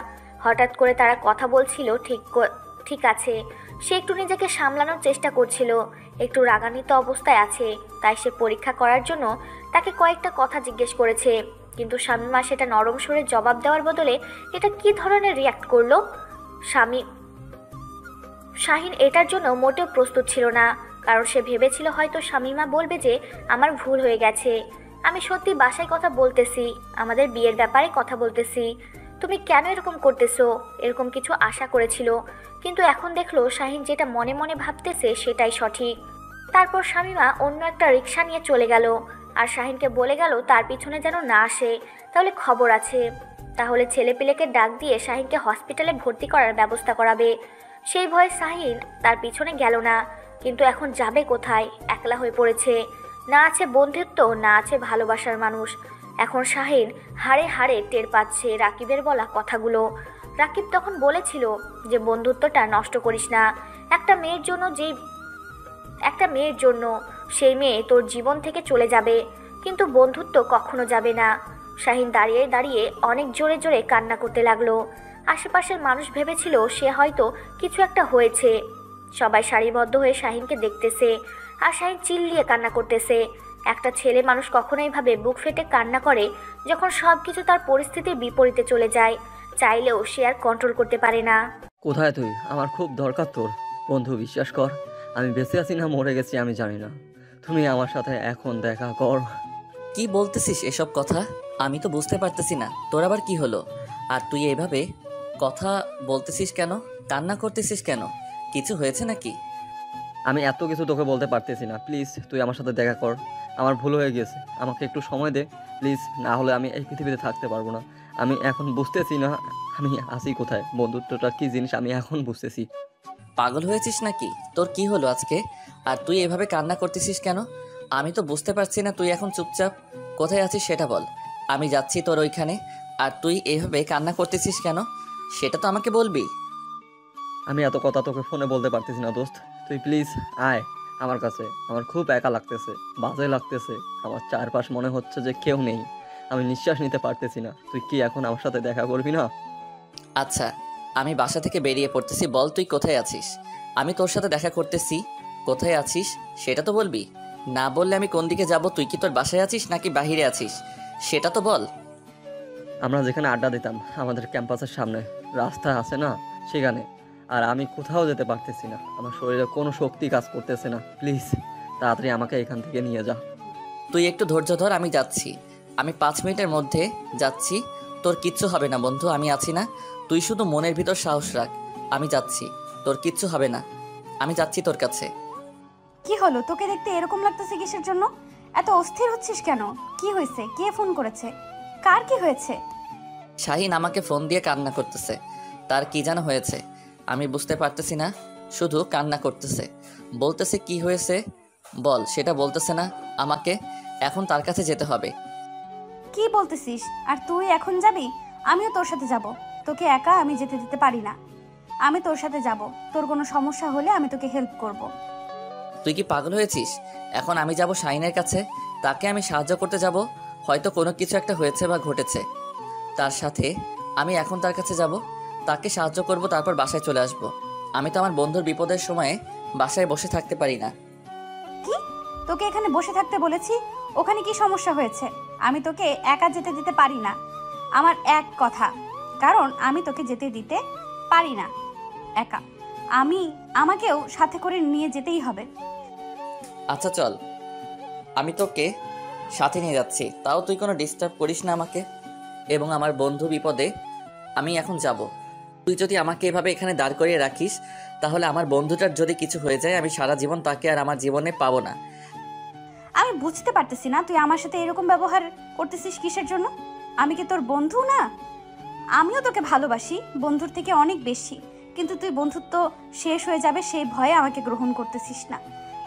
হঠাৎ করে তারা কথা বলছিল, ঠিক আছে, সে একটু নিজেকে সামলানোর চেষ্টা করছিল, একটু রাগান্বিত অবস্থায় আছে, তাই সে পরীক্ষা করার জন্য তাকে কয়েকটা কথা জিজ্ঞেস করেছে। কিন্তু শামীমা সেটা নরম সুরে জবাব দেওয়ার বদলে এটা কি ধরনের রিয়াক্ট করলো? শাহিন এটার জন্য মোটেও প্রস্তুত ছিল না, কারণ সে ভেবেছিল হয়তো শামীমা বলবে যে আমার ভুল হয়ে গেছে, আমি সত্যি বাসায় কথা বলতেছি, আমাদের বিয়ের ব্যাপারে কথা বলতেছি, তুমি কেন এরকম করতেছো, এরকম কিছু আশা করেছিল। কিন্তু এখন দেখলো শাহিন যেটা মনে মনে ভাবতেছে সেটাই সঠিক। তারপর শামীমা অন্য একটা রিক্সা নিয়ে চলে গেল আর শাহিনকে বলে গেল তার পিছনে যেন না আসে, তাহলে খবর আছে। তাহলে ছেলেপিলেকে ডাক দিয়ে শাহিনকে হসপিটালে ভর্তি করার ব্যবস্থা করাবে। সেই ভয়ে শাহিন তার পিছনে গেল না। কিন্তু এখন যাবে কোথায়? একলা হয়ে পড়েছে, না আছে বন্ধুত্ব, না আছে ভালোবাসার মানুষ। এখন শাহিন হাড়ে হাড়ে টের পাচ্ছে রাকিবের বলা কথাগুলো। রাকিব তখন বলেছিল যে বন্ধুত্বটা নষ্ট করিস না, একটা মেয়ের জন্য সেই মেয়ে তোর জীবন থেকে চলে যাবে, কিন্তু বন্ধুত্ব কখনো যাবে না। শাহিন দাঁড়িয়ে দাঁড়িয়ে অনেক জোরে জোরে কান্না করতে লাগলো। আশেপাশের মানুষ ভেবেছিল সে হয়তো কিছু একটা হয়েছে। সবাই সারিবদ্ধ হয়ে শাহিনকে দেখতেছে আর শাহিন চিল্লিয়ে কান্না করতেছে। একটা ছেলে মানুষ কখনোই ভাবে বুক ফেটে কান্না করে যখন সব কিছু তার পরিস্থিতির বিপরীতে চলে যায়, চাইলেও সে আর কন্ট্রোল করতে পারে না। কোথায় তুই? আমার খুব দরকার তোর। বন্ধু, বিশ্বাস কর, আমি বেঁচে আছি না মরে গেছি আমি জানি না, তুমি আমার সাথে এখন দেখা কর। কি বলতেছিস এসব কথা? আমি তো বুঝতে পারতেছি না তোর আবার কি হলো। আর তুই এভাবে কথা বলতেছিস কেন? কান্না করতেছিস কেন? কিছু হয়েছে নাকি? আমি এত কিছু তোকে বলতে পারতেছি না, প্লিজ তুই আমার সাথে দেখা কর। আমার ভুল হয়ে গেছে, আমাকে একটু সময় দে প্লিজ, না হলে আমি এই পৃথিবীতে থাকতে পারবো না। আমি এখন বুঝতেছি না আমি আছি কোথায়, বন্ধুত্বটা কি জিনিস আমি এখন বুঝতেছি। পাগল হয়েছিস নাকি? তোর কি হলো আজকে? আর তুই এভাবে কান্না করতেছিস কেন? আমি তো বুঝতে পারছি না। তুই এখন চুপচাপ কোথায় আছিস সেটা বল। আমি যাচ্ছি তোর ওইখানে। আর তুই এভাবে কান্না করতেছিস কেন সেটা তো আমাকে বলবি। আমি এত কথা তোকে ফোনে বলতে পারতেছি না দোস্ত, তুই প্লিজ আয় আমার কাছে। আমার খুব একা লাগতেছে, বাজে লাগতেছে, আমার চারপাশ মনে হচ্ছে যে কেউ নেই, আমি নিঃশ্বাস নিতে পারতেছি না। তুই কি এখন আমার সাথে দেখা করবি না? আচ্ছা, আমি বাসা থেকে বেরিয়ে পড়তেছি, বল তুই কোথায় আছিস। আমি তোর সাথে দেখা করতেছি, কোথায় আছিস সেটা তো বলবি। না বললে আমি কোন দিকে যাব? তুই কি তোর বাসায় আছিস নাকি বাহিরে আছিস সেটা তো বল। আমরা যেখানে আড্ডা দিতাম আমাদের ক্যাম্পাসের সামনে রাস্তা আছে না, সেখানে। আর আমি কোথাও যেতে পারতেছি না, আমার শরীরে কোনো শক্তি কাজ করতেছে না, প্লিজ তাড়াতাড়ি আমাকে এখান থেকে নিয়ে যা। তুই একটু ধৈর্য ধর, আমি যাচ্ছি। আমি 5 মিনিটের মধ্যে যাচ্ছি। তোর কিচ্ছু হবে না বন্ধু, আমি আছি না। তুই শুধু মনের ভিতর সাহস রাখ। আমি যাচ্ছি, তোর কিচ্ছু হবে না। আমি যাচ্ছি তোর কাছে। কি হলো, তোকে দেখতে এরকম লাগতেছে কিসের জন্য? এত অস্থির হচ্ছিস কেন? কি হয়েছে? কে ফোন করেছে? কার কি হয়েছে? শাহিন আমাকে ফোন দিয়ে কান্না করতেছে। তার কি যেন হয়েছে, আমি বুঝতে পারতেছি না। শুধু কান্না করতেছে, বলতেছে কি হয়েছে বল, সেটা বলতেছে না আমাকে। এখন তার কাছে যেতে হবে। কি বলতেছিস? আর তুই এখন যাবি? আমিও তোর সাথে যাব। তোকে একা আমি যেতে দিতে পারি না। আমি তোর সাথে যাব। তোর কোনো সমস্যা হলে আমি তোকে হেল্প করব। তুই কি পাগল হয়েছিস? এখন আমি যাব শাহিনের কাছে, তাকে আমি সাহায্য করতে যাব। হয়তো কোনো কিছু একটা হয়েছে বা ঘটেছে তার সাথে, আমি এখন তার কাছে যাব, তাকে সাহায্য করব, তারপর বাসায় চলে আসব। আমি তো আমার বন্ধুর বিপদের সময়ে বাসায় বসে থাকতে পারি না। কি? তোকে এখানে বসে থাকতে বলেছি? ওখানে কি সমস্যা হয়েছে? আমি তোকে একা যেতে দিতে পারি না। আমার এক কথা, কারণ আমি তোকে যেতে দিতে পারি না একা। আমাকেও সাথে করে নিয়ে যেতেই হবে। আচ্ছা চল, আমি তোকে সাথে নিয়ে যাচ্ছি, তাও তুই কোনো ডিস্টার্ব করিস না আমাকে এবং আমার বন্ধু বিপদে। আমি এখন যাব। তুই যদি আমাকে এভাবে এখানে দাঁড় করিয়ে রাখিস, তাহলে আমার বন্ধুটার যদি কিছু হয়ে যায়, আমি সারা জীবন তাকে আর আমার জীবনে পাবো না। আমি বুঝতে পারতেছি না তুই আমার সাথে এরকম ব্যবহার করতেছিস কিসের জন্য? আমি কি তোর বন্ধু না? আমিও তোকে ভালোবাসি, বন্ধুর থেকে অনেক বেশি, কিন্তু তুই বন্ধুত্ব শেষ হয়ে যাবে সেই ভয়ে আমাকে গ্রহণ করতেছিস না।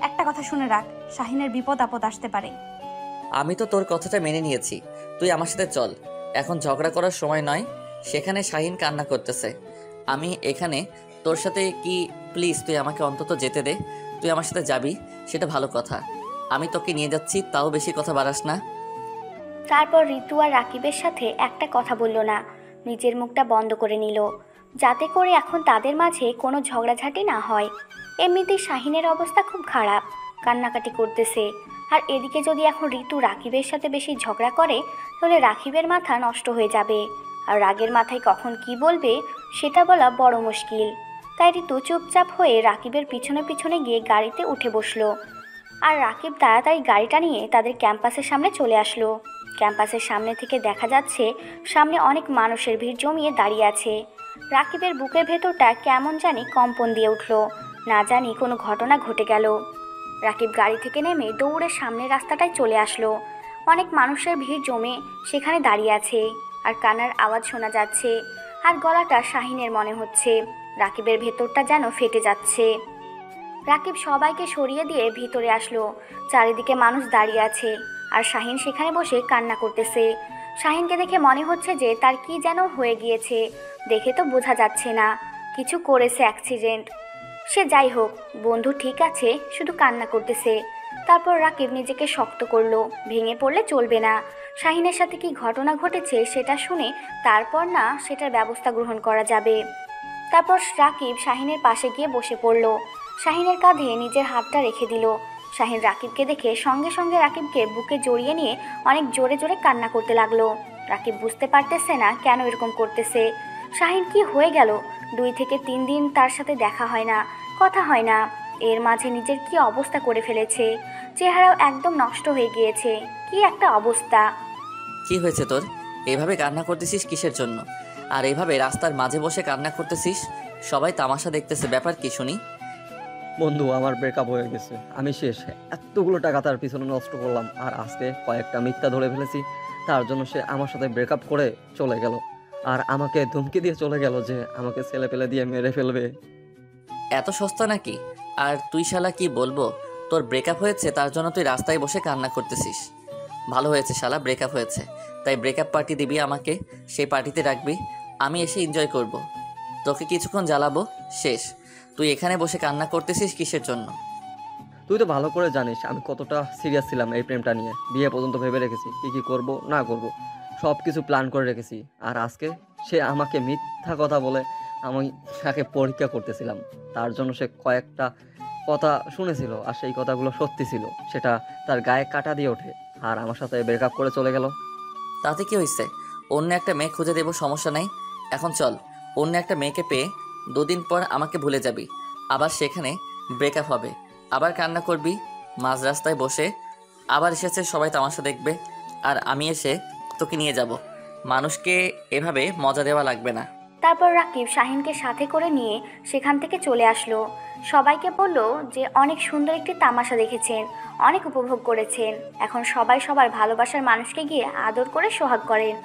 একটা কথা শুনে রাখ, শাহিনের বিপদ আপদ আসতে পারে। আমি তো তোর কথাটা মেনে নিয়েছি, তুই আমার সাথে চল। এখন ঝগড়া করার সময় নয়। সেখানে শাহিন কান্না করতেছে, আমি এখানে তোর সাথে কি? প্লিজ তুই আমাকে অন্তত যেতে দে। তুই আমার সাথে যাবি সেটা ভালো কথা, আমি তোকে নিয়ে যাচ্ছি, তাও বেশি কথা বাড়াস না। তারপর ঋতু আর রাকিবের সাথে একটা কথা বলল না, নিজের মুখটা বন্ধ করে নিল, যাতে করে এখন তাদের মাঝে কোনো ঝগড়াঝাটি না হয়। এমনিতেই শাহিনের অবস্থা খুব খারাপ, কান্নাকাটি করতেছে। আর এদিকে যদি এখন ঋতু রাকিবের সাথে বেশি ঝগড়া করে, তাহলে রাকিবের মাথা নষ্ট হয়ে যাবে। আর রাগের মাথায় কখন কি বলবে সেটা বলা বড় মুশকিল। তাই ঋতু চুপচাপ হয়ে রাকিবের পিছনে পিছনে গিয়ে গাড়িতে উঠে বসলো। আর রাকিব তাড়াতাড়ি গাড়িটা নিয়ে তাদের ক্যাম্পাসের সামনে চলে আসলো। ক্যাম্পাসের সামনে থেকে দেখা যাচ্ছে সামনে অনেক মানুষের ভিড় জমিয়ে দাঁড়িয়ে আছে। রাকিবের বুকের ভেতরটা কেমন জানি কম্পন দিয়ে উঠল, না জানি কোনো ঘটনা ঘটে গেল। রাকিব গাড়ি থেকে নেমে দৌড়ে সামনের রাস্তাটায় চলে আসলো। অনেক মানুষের ভিড় জমে সেখানে দাঁড়িয়ে আছে, আর কান্নার আওয়াজ শোনা যাচ্ছে, আর গলাটা শাহিনের মনে হচ্ছে। রাকিবের ভেতরটা যেন ফেটে যাচ্ছে। রাকিব সবাইকে সরিয়ে দিয়ে ভিতরে আসলো। চারিদিকে মানুষ দাঁড়িয়ে আছে, আর শাহিন সেখানে বসে কান্না করতেছে। শাহিনকে দেখে মনে হচ্ছে যে তার কি যেন হয়ে গিয়েছে, দেখে তো বোঝা যাচ্ছে না, কিছু করেছে অ্যাক্সিডেন্ট। সে যাই হোক, বন্ধু ঠিক আছে, শুধু কান্না করতেছে। তারপর রাকিব নিজেকে শক্ত করলো, ভেঙে পড়লে চলবে না। শাহিনের সাথে কি ঘটনা ঘটেছে সেটা শুনে তারপর না সেটার ব্যবস্থা গ্রহণ করা যাবে। তারপর রাকিব শাহিনের পাশে গিয়ে বসে পড়ল, শাহিনের কাঁধে নিজের হাতটা রেখে দিল। শাহিন রাকিবকে দেখে সঙ্গে সঙ্গে রাকিবকে বুকে জড়িয়ে নিয়ে অনেক জোরে জোরে কান্না করতে লাগলো। রাকিব বুঝতে পারতেছে না কেন এরকম করতেছে। শাহিন কি হয়ে গেল? 2 থেকে 3 দিন তার সাথে দেখা হয় না, কথা হয় না, এর মাঝে নিজের কি অবস্থা করে ফেলেছে। চেহারাও একদম নষ্ট হয়ে গিয়েছে, কি একটা অবস্থা। কি হয়েছে তোর? এভাবে কান্না করতেছিস কিসের জন্য? আর এভাবে রাস্তার মাঝে বসে কান্না করতেছিস, সবাই তামাশা দেখতেছে, ব্যাপার কি শুনি? বন্ধু, আমার ব্রেকআপ হয়ে গেছে, আমি শেষ। এতগুলো টাকা তার পিছনে নষ্ট করলাম, আর আজকে কয়েকটা মিথ্যা ধরে ফেলেছি, তার জন্য সে আমার সাথে ব্রেকআপ করে চলে গেল। আর আমাকে ধমকি দিয়ে চলে গেল যে আমাকে ছেলে পেলে দিয়ে মেরে ফেলবে। এত সস্তা নাকি? আর তুই শালা কি বলবো, তোর ব্রেকআপ হয়েছে তার জন্য তুই রাস্তায় বসে কান্না করতেছিস। ভালো হয়েছে শালা, ব্রেকআপ হয়েছে, তাই ব্রেকআপ পার্টি দিবি আমাকে, সেই পার্টিতে রাখবি, আমি এসে এনজয় করব। তোকে কিছুক্ষণ জ্বালাবো, শেষ। তুই এখানে বসে কান্না করতেছিস কিসের জন্য? তুই তো ভালো করে জানিস আমি কতটা সিরিয়াস ছিলাম এই প্রেমটা নিয়ে। বিয়ে পর্যন্ত ভেবে রেখেছি, কি কি করব না করব, সব কিছু প্ল্যান করে রেখেছি। আর আজকে সে আমাকে মিথ্যা কথা বলে, আমি তাকে পরীক্ষা করতেছিলাম, তার জন্য সে কয়েকটা কথা শুনেছিল, আর সেই কথাগুলো সত্যি ছিল, সেটা তার গায়ে কাটা দিয়ে ওঠে, আর আমার সাথে ব্রেকআপ করে চলে গেল। তাতে কি হয়েছে? অন্য একটা মেয়ে খুঁজে দেবো, সমস্যা নাই। এখন চল, অন্য একটা মেয়েকে পেয়ে 2 দিন পর আমাকে ভুলে যাবি, আবার সেখানে ব্রেকআপ হবে, আবার কান্না করবি মাঝ রাস্তায় বসে। আবার এসেছে, সবাই তামাশা দেখবে, আর আমি এসে তোকে নিয়ে যাব। মানুষকে এভাবে মজা দেওয়া লাগবে না। তারপর রাকিব শাহিনকে সাথে করে নিয়ে সেখান থেকে চলে আসলো। সবাইকে বলল যে অনেক সুন্দর একটি তামাশা দেখেছেন, অনেক উপভোগ করেছেন, এখন সবাই সবার ভালোবাসার মানুষকে গিয়ে আদর করে সোহাগ করেন।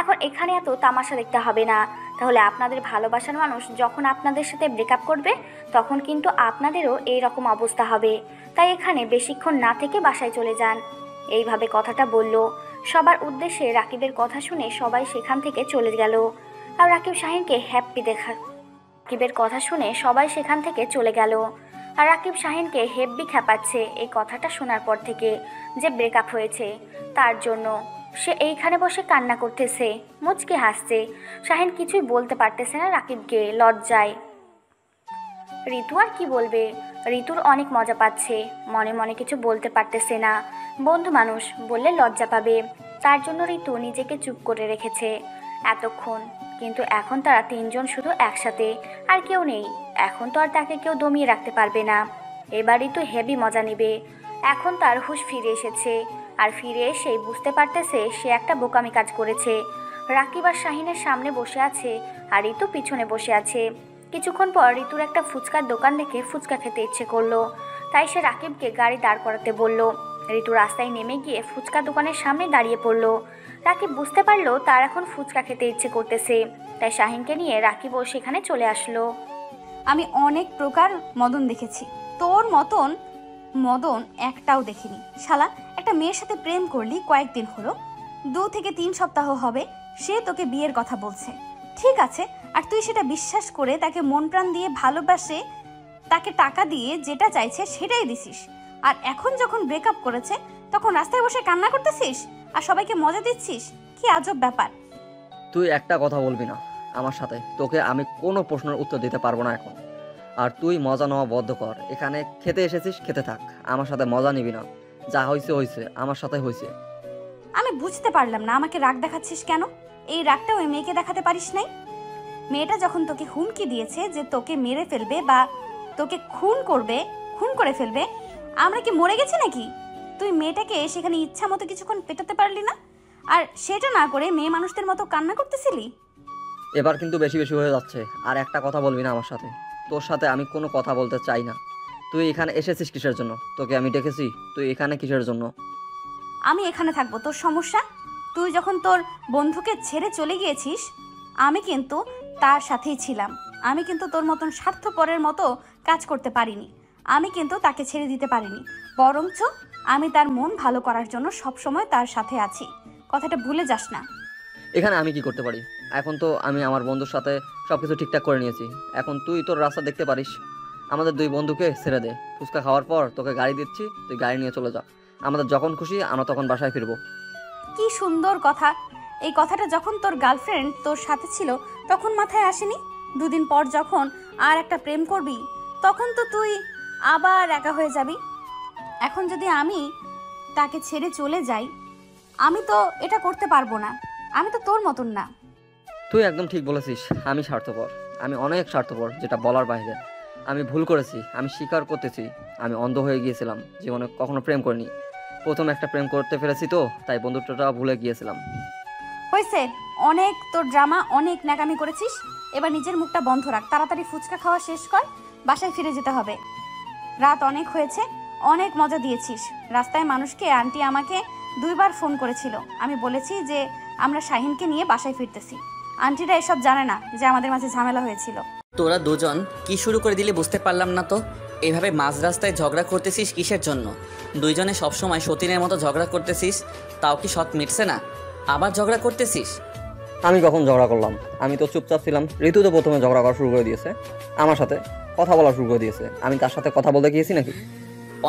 এখন এখানে এত তামাশা দেখতে হবে না, তাহলে আপনাদের ভালোবাসার মানুষ যখন আপনাদের সাথে ব্রেকআপ করবে তখন কিন্তু আপনাদেরও এই রকম অবস্থা হবে। তাই এখানে বেশিক্ষণ না থেকে বাসায় চলে যান। এইভাবে কথাটা বলল। সবার উদ্দেশ্যে রাকিবের কথা শুনে সবাই সেখান থেকে চলে গেল। আর রাকিব শাহিনকে হ্যাপি রাকিবের কথা শুনে সবাই সেখান থেকে চলে গেল। আর রাকিব শাহিনকে হেব্বি খ্যাপাচ্ছে এই কথাটা শোনার পর থেকে যে ব্রেকআপ হয়েছে তার জন্য। সে এইখানে বসে কান্না করতেছে, মুচকে হাসছে। শাহিন কিছুই বলতে পারতেছে না রাকিবকে, লজ্জায়। ঋতু আর কি বলবে, ঋতুর অনেক মজা পাচ্ছে, মনে মনে কিছু বলতে পারতেছে না। বন্ধু মানুষ বললে লজ্জা পাবে, তার জন্য ঋতু নিজেকে চুপ করে রেখেছে এতক্ষণ। কিন্তু এখন তারা তিনজন শুধু একসাথে, আর কেউ নেই। এখন তো আর তাকে কেউ দমিয়ে রাখতে পারবে না। এবার ঋতু হেভি মজা নেবে। এখন তার হুঁশ ফিরে এসেছে, আর ফিরে এসেই বুঝতে পারতেছে সে একটা বোকামি কাজ করেছে। রাকিব আর শাহিনের সামনে বসে আছে আর ঋতু পিছনে বসে আছে। কিছুক্ষণ পর ঋতুর একটা ফুচকার দোকান দেখে ফুচকা খেতে ইচ্ছে করলো, তাই সে রাকিবকে গাড়ি দাঁড় করাতে বলল। ঋতু রাস্তায় নেমে গিয়ে ফুচকা দোকানের সামনে দাঁড়িয়ে পড়ল। রাকিব বুঝতে পারলো তার এখন ফুচকা খেতে ইচ্ছে করতেছে, তাই শাহিনকে নিয়ে রাকিবও সেখানে চলে আসলো। আমি অনেক প্রকার মদন দেখেছি, তোর মতন মদন একটাও দেখিনি। শালা, একটা মেয়ের সাথে প্রেম করলি, কয়েকদিন হলো, 2 থেকে 3 সপ্তাহ হবে, সে তোকে বিয়ের কথা বলছে, ঠিক আছে, আর তুই সেটা বিশ্বাস করে তাকে মন প্রাণ দিয়ে ভালোবাসে, তাকে টাকা দিয়ে যেটা চাইছে সেটাই দিছিস। আর এখন যখন ব্রেকআপ করেছে তখন রাস্তায় বসে কান্না করতেছিস আর সবাইকে মজা দিচ্ছিস। কি আজব ব্যাপার। তুই একটা কথা বলবি না আমার সাথে, তোকে আমি কোনো প্রশ্নের উত্তর দিতে পারবো না এখন। আর তুই মজা নেওয়া বদ্ধ কর, এখানে খেতে এসেছিস খেতে থাক, আমার সাথে মজা নিবি না। যা হয়েছে হয়েছে, আমার সাথে হয়েছে। আমি বুঝতে পারলাম না আমাকে রাগ দেখাচ্ছিস কেন। এই রাগটা ওই মেয়েকে দেখাতে পারিস নাই? মেয়েটা যখন তোকে হুমকি দিয়েছে যে তোকে মেরে ফেলবে বা তোকে খুন করে ফেলবে, আমরা কি মরে গেছি নাকি? তুই মেয়েটাকে সেখানে ইচ্ছা মতো কিছুক্ষণ পেটাতে পারলি না? আর সেটা না করে মেয়ে মানুষদের মতো কান্না করতেছিলি। এবার কিন্তু বেশি বেশি হয়ে যাচ্ছে। আর একটা কথা বলবি না আমার সাথে, তোর সাথে আমি কোনো কথা বলতে চাই না। তুই এখানে এসেছিস কিসের জন্য? তোকে আমি ডেকেছি, তুই এখানে কিসের জন্য? আমি এখানে থাকবো, তোর সমস্যা? তুই যখন তোর বন্ধুকে ছেড়ে চলে গিয়েছিস আমি কিন্তু তার সাথেই ছিলাম। আমি কিন্তু তোর মতন স্বার্থপরের মতো কাজ করতে পারিনি। আমি কিন্তু তাকে ছেড়ে দিতে পারিনি, বরঞ্চ আমি তার মন ভালো করার জন্য সবসময় তার সাথে আছি। কথাটা ভুলে যাস না। এখানে আমি কি করতে পারি? এখন তো আমি আমার বন্ধুর সাথে সব কিছু ঠিকঠাক করে নিয়েছি। এখন তুই তোর রাস্তা দেখতে পারিস। আমাদের 2 বন্ধুকে ছেড়ে দে। ফুচকা খাওয়ার পর তোকে গাড়ি দিচ্ছি, তুই গাড়ি নিয়ে চলে যা। আমাদের যখন খুশি আমরা তখন বাসায় ফিরবো। কি সুন্দর কথা। এই কথাটা যখন তোর গার্লফ্রেন্ড তোর সাথে ছিল তখন মাথায় আসেনি? 2 দিন পর যখন আর একটা প্রেম করবি তখন তো তুই আবার একা হয়ে যাবি। এখন যদি আমি তাকে ছেড়ে চলে যাই, আমি তো এটা করতে পারবো না। আমি তো তোর মতন না। তুই একদম ঠিক বলেছিস, আমি স্বার্থপর, আমি অনেক স্বার্থপর, যেটা বলার বাইরে। আমি ভুল করেছি, আমি স্বীকার করতেছি। আমি অন্ধ হয়ে গিয়েছিলাম, জীবনে কখনো প্রেম করিনি। প্রথম একটা প্রেম করতে ফেলেছি তো, তাই বন্ধুত্বটা ভুলে গিয়েছিলাম। হয়েছে, অনেক তোর ড্রামা, অনেক ন্যাকামি করেছিস। এবার নিজের মুখটা বন্ধ রাখ, তাড়াতাড়ি ফুচকা খাওয়া শেষ কর, বাসায় ফিরে যেতে হবে। রাত অনেক হয়েছে, অনেক মজা দিয়েছিস। রাস্তায় মানুষকে আন্টি আমাকে 2 বার ফোন করেছিল। আমি বলেছি যে আমরা শাহিনকে নিয়ে বাসায় ফিরতেছি। আন্টিরা এসব জানে না যে আমাদের মাঝে ঝামেলা হয়েছিল। তোরা দুজন কি শুরু করে দিলে বুঝতে পারলাম না তো। এভাবে মাঝ রাস্তায় ঝগড়া করতেছিস কিসের জন্য? দুইজনে সবসময় সতীনের মতো ঝগড়া করতেছিস, তাও কি শখ মিটছে না? আবার ঝগড়া করতেছিস? আমি কখন ঝগড়া করলাম? আমি তো চুপচাপ ছিলাম। ঋতু তো প্রথমে ঝগড়া করা শুরু করে দিয়েছে, আমার সাথে কথা বলা শুরু করে দিয়েছে। আমি তার সাথে কথা বলতে গিয়েছি নাকি?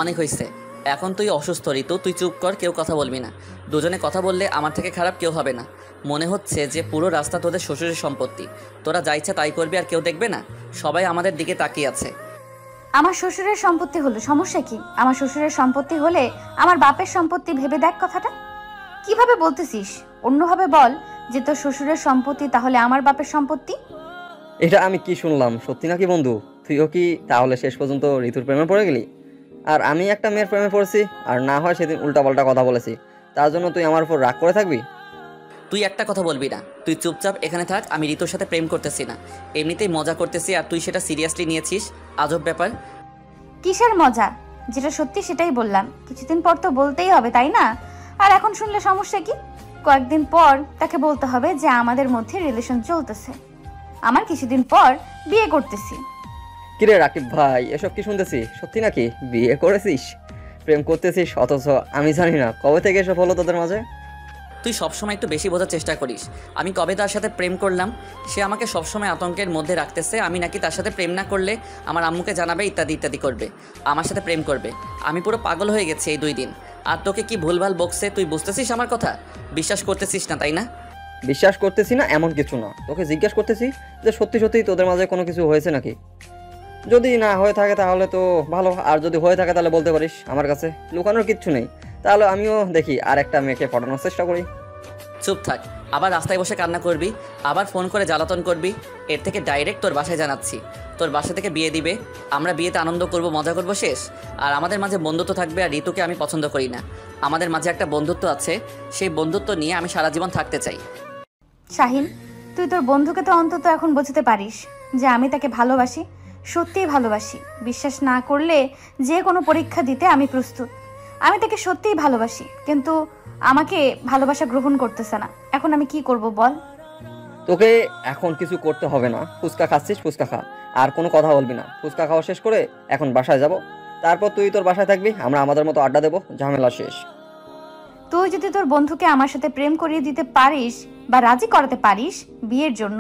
অনেক হয়েছে, এখন তুই অসুস্থ ঋতু, তুই চুপ কর, কেউ কথা বলবি না। দুজনে কথা বললে আমার থেকে খারাপ কেউ হবে না। মনে হচ্ছে যে পুরো রাস্তা তোদের শ্বশুরের সম্পত্তি, তোরা যা ইচ্ছা তাই করবি আর কেউ দেখবে না। সবাই আমাদের দিকে তাকিয়ে আছে। আমার শ্বশুরের সম্পত্তি হলো, সমস্যা কি? আমার শ্বশুরের সম্পত্তি হলে আমার বাপের সম্পত্তি ভেবে দেখ কথাটা। কিভাবে বলতেছিস? অন্যভাবে বল যে তোর শ্বশুরের সম্পত্তি তাহলে আমার বাপের সম্পত্তি। এটা আমি কি শুনলাম? সত্যি নাকি বন্ধু? তুইও কি তাহলে শেষ পর্যন্ত ঋতুর প্রেমে পড়ে গেলি? আর আমি একটা মেয়ের প্রেমে পড়েছি, আর না হয় সেদিন উল্টাপাল্টা কথা বলেছি, তার জন্য তুই আমার উপর রাগ করে থাকবি? তুই একটা কথা বলবি না, তুই চুপচাপ এখানে থাক। আমি ঋতুর সাথে প্রেম করতেছি না, এমনিতেই মজা করতেছি, আর তুই সেটা সিরিয়াসলি নিয়েছিস। আজব ব্যাপার। কিসের মজা? যেটা সত্যি সেটাই বললাম। কিছুদিন পর তো বলতেই হবে, তাই না? আর এখন শুনলে সমস্যা কি? কয়েকদিন পর তাকে বলতে হবে যে আমাদের মধ্যে রিলেশন চলতেছে। আমার কিছুদিন পর বিয়ে করতেছি। কিরে রাকিব ভাই, এসব কি শুনতেছি? সত্যি নাকি বিয়ে করেছিস, প্রেম করতেছিস? অথচ আমি জানি না। কবে থেকে এসব হলো তোদের মাঝে? তুই সবসময় একটু বেশি বোঝার চেষ্টা করিস। আমি কবে তার সাথে প্রেম করলাম? সে আমাকে সবসময় আতঙ্কের মধ্যে রাখতেছে। আমি নাকি তার সাথে প্রেম না করলে আমার আম্মুকে জানাবে, ইত্যাদি ইত্যাদি করবে, আমার সাথে প্রেম করবে। আমি পুরো পাগল হয়ে গেছি এই 2 দিন। আর তোকে কি ভুলভাল বকছে, তুই বুঝতেছিস আমার কথা? বিশ্বাস করতেছিস না, তাই না? বিশ্বাস করতেছি না এমন কিছু না, তোকে জিজ্ঞেস করতেছি যে সত্যি সত্যি তোদের মাঝে কোনো কিছু হয়েছে নাকি। যদি না হয়ে থাকে তাহলে তো ভালো, আর যদি হয়ে থাকে তাহলে বলতে পারিস, আমার কাছে লুকানোর কিচ্ছু নেই। তাহলে আমিও দেখি আর একটা মেয়েকে পটানোর চেষ্টা করি। চুপ থাক। আবার রাস্তায় বসে কান্না করবি, আবার ফোন করে জ্বালাতন করবি। এর থেকে ডাইরেক্ট তোর বাসায় জানাচ্ছি, তোর বাসা থেকে বিয়ে দিবে, আমরা বিয়েতে আনন্দ করব, মজা করব, শেষ। আর আমাদের মাঝে বন্ধুত্ব থাকবে। আর ঋতুকে আমি পছন্দ করি না। আমাদের মাঝে একটা বন্ধুত্ব আছে, সেই বন্ধুত্ব নিয়ে আমি সারা জীবন থাকতে চাই। শাহিন, তুই তোর বন্ধুকে তো অন্তত এখন বুঝতে পারিস যে আমি তাকে ভালোবাসি, সত্যিই ভালোবাসি। বিশ্বাস না করলে যে কোনো পরীক্ষা দিতে আমি প্রস্তুত। আমি তাকে সত্যিই ভালোবাসি, কিন্তু আমাকে ভালোবাসা গ্রহণ করতেছে না। এখন আমি কি করব বল? তোকে এখন কিছু করতে হবে না। ফুচকা খাচ্ছিস, ফুচকা খা, আর কোনো কথা বলবি না। ফুচকা খাওয়া শেষ করে এখন বাসায় যাব, তারপর তুই তোর বাসায় থাকবি, আমরা আমাদের মতো আড্ডা দেবো, ঝামেলা শেষ। তুই যদি তোর বন্ধুকে আমার সাথে প্রেম করিয়ে দিতে পারিস বা রাজি করাতে পারিস বিয়ের জন্য,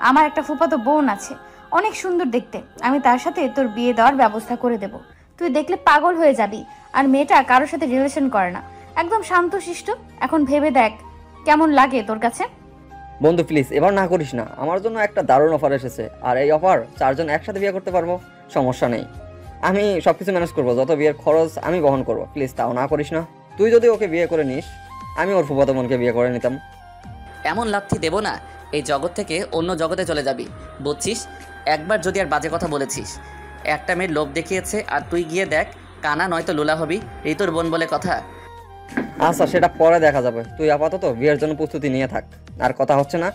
আমার একটা ফুফাতো বোন আছে, অনেক সুন্দর দেখতে, আমি তার সাথে তোর বিয়ে দেওয়ার ব্যবস্থা করে দেব। তুই দেখলে পাগল হয়ে যাবি। আর মেয়েটা কারোর সাথে রিলেশন করে না, একদম শান্তশিষ্ট। এখন ভেবে দেখ কেমন লাগে তোর কাছে। বন্ধু প্লিজ এবার না করিস না, আমার জন্য একটা দারুণ অফার এসেছে, আর এই অফার 4 জন একসাথে বিয়ে করতে পারবো, সমস্যা নেই। আমি সব কিছু ম্যানেজ করবো, যত বিয়ের খরচ আমি বহন করবো। প্লিজ তাও না করিস না। তুই যদি ওকে বিয়ে করে নিস, আমি ওর ফুফাতো বোনকে বিয়ে করে নিতাম। এমন লাথি দেবো না, এই জগৎ থেকে অন্য জগতে চলে যাবি, বুঝছিস? একবার যদি আর বাজে কথা বলেছিস, একটা মেয়ের লোভ দেখিয়েছে আর তুই গিয়ে দেখ কানা নয়তো লোলা হবি। ঋতুর বোন বলে কথা। আচ্ছা সেটা পরে দেখা যাবে, তুই আপাতত বিয়ের জন্য প্রস্তুতি নিয়ে থাক। আর কথা হচ্ছে না,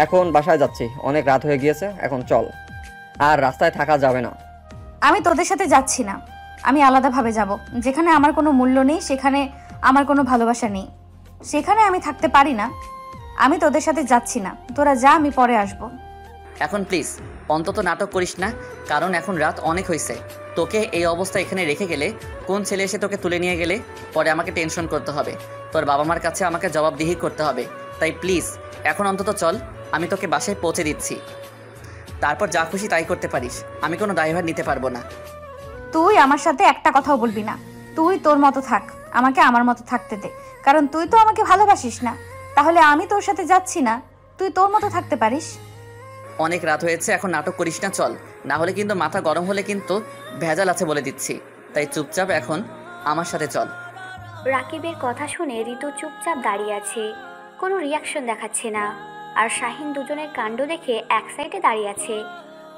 এখন বাসায় যাচ্ছি, অনেক রাত হয়ে গিয়েছে, এখন চল। আর রাস্তায় থাকা যাবে না। আমি তোদের সাথে যাচ্ছি না, আমি আলাদাভাবে যাব। যেখানে আমার কোনো মূল্য নেই, সেখানে আমার কোনো ভালোবাসা নেই, সেখানে আমি থাকতে পারি না। আমি তোদের সাথে যাচ্ছি না, তোরা যা, আমি পরে আসবো। এখন প্লিজ অন্তত নাটক করিস না, কারণ এখন রাত অনেক হয়েছে। তোকে এই অবস্থা এখানে রেখে গেলে কোন ছেলে এসে তোকে তুলে নিয়ে গেলে পরে আমাকে টেনশন করতে হবে, তোর বাবা মার কাছে আমাকে জবাবদিহি করতে হবে। তাই প্লিজ এখন অন্তত চল, আমি তোকে বাসায় পৌঁছে দিচ্ছি, তারপর যা খুশি তাই করতে পারিস। আমি কোনো দায়ভার নিতে পারবো না। তুই আমার সাথে একটা কথাও বলবি না। তুই তোর মতো থাক, আমাকে আমার মতো থাকতে দে, কারণ তুই তো আমাকে ভালোবাসিস না। তাহলে আমি তোর সাথে যাচ্ছি না, তুই তোর মতো থাকতে পারিস। অনেক রাত হয়েছে, এখন নাটক করিস না, চল। না হলে কিন্তু মাথা গরম হলে কিন্তু ভেজাল আছে বলে দিচ্ছি। তাই চুপচাপ এখন আমার সাথে চল। রাকিবের কথা শুনে ঋতু চুপচাপ দাঁড়িয়ে আছে, কোনো রিয়াকশন দেখাচ্ছে না। আর শাহিন দুজনের কাণ্ড দেখে এক সাইডে দাঁড়িয়ে আছে।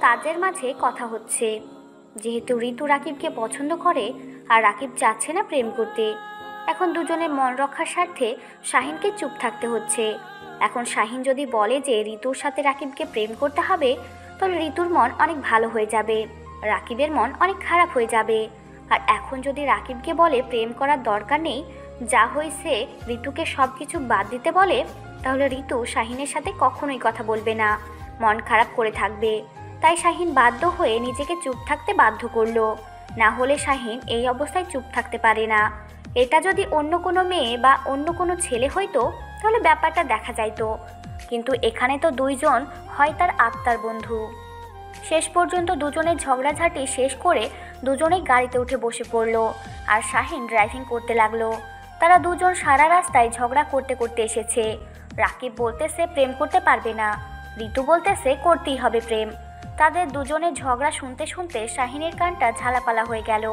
তাদের মাঝে কথা হচ্ছে। যেহেতু ঋতু রাকিবকে পছন্দ করে আর রাকিব চাচ্ছে না প্রেম করতে, এখন দুজনের মন রক্ষার স্বার্থে শাহিনকে চুপ থাকতে হচ্ছে। এখন শাহিন যদি বলে যে ঋতুর সাথে রাকিবকে প্রেম করতে হবে, তাহলে ঋতুর মন অনেক ভালো হয়ে যাবে, রাকিবের মন অনেক খারাপ হয়ে যাবে। আর এখন যদি রাকিবকে বলে প্রেম করার দরকার নেই, যা হয়েছে ঋতুকে সব কিছু বাদ দিতে বলে, তাহলে ঋতু শাহিনের সাথে কখনোই কথা বলবে না, মন খারাপ করে থাকবে। তাই শাহিন বাধ্য হয়ে নিজেকে চুপ থাকতে বাধ্য করলো। না হলে শাহিন এই অবস্থায় চুপ থাকতে পারে না। এটা যদি অন্য কোনো মেয়ে বা অন্য কোনো ছেলে হইতো তাহলে ব্যাপারটা দেখা যাইতো, কিন্তু এখানে তো দুইজন হয় তার আত্মার বন্ধু। শেষ পর্যন্ত দুজনের ঝগড়াঝাটি শেষ করে দুজনেই গাড়িতে উঠে বসে পড়লো আর শাহিন ড্রাইভিং করতে লাগলো। তারা দুজন সারা রাস্তায় ঝগড়া করতে করতে এসেছে। রাকিব বলতেছে প্রেম করতে পারবে না, ঋতু বলতেছে করতেই হবে প্রেম। তাদের দুজনের ঝগড়া শুনতে শুনতে শাহিনের কানটা ঝালাপালা হয়ে গেল।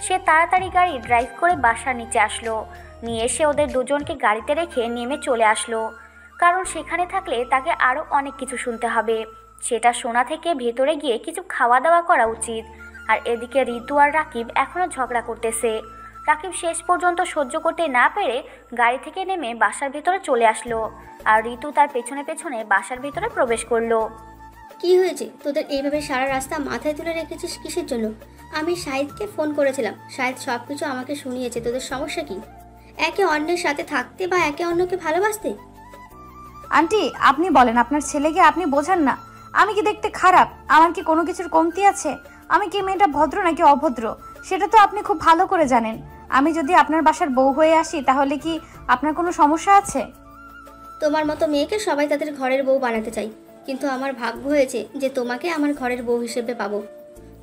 সে তাড়াতাড়ি গাড়ি ড্রাইভ করে বাসার নিচে আসলো, নিয়ে এসে ওদের দুজনকে গাড়িতে রেখে নেমে চলে আসলো, কারণ সেখানে থাকলে তাকে আরও অনেক কিছু শুনতে হবে। সেটা শোনা থেকে ভেতরে গিয়ে কিছু খাওয়া দাওয়া করা উচিত। আর এদিকে ঋতু আর রাকিব এখনও ঝগড়া করতেছে। রাকিব শেষ পর্যন্ত সহ্য করতে না পেরে গাড়ি থেকে নেমে বাসার ভিতরে চলে আসলো, আর ঋতু তার পেছনে পেছনে বাসার ভিতরে প্রবেশ করলো। কি হয়েছে তোদের এইভাবে সারা রাস্তা মাথায় তুলে রেখেছিস কিসের জন্য? আমি শাহিদকে ফোন করেছিলাম, শাহিদ সব কিছু আমাকে শুনিয়েছে। তোদের সমস্যা কি? একে অন্যের সাথে থাকতে বা একে অন্যকে ভালোবাসতে? আন্টি আপনি বলেন, আপনার ছেলেকে আপনি বোঝান না। আমি কি দেখতে খারাপ? আমার কি কোনো কিছুর কমতি আছে? আমি কি মেয়েটা ভদ্র নাকি অভদ্র সেটা তো আপনি খুব ভালো করে জানেন। আমি যদি আপনার বাসার বউ হয়ে আসি তাহলে কি আপনার কোনো সমস্যা আছে? তোমার মতো মেয়েকে সবাই তাদের ঘরের বউ বানাতে চাই, কিন্তু আমার ভাগ্য হয়েছে যে তোমাকে আমার ঘরের বউ হিসেবে পাবো।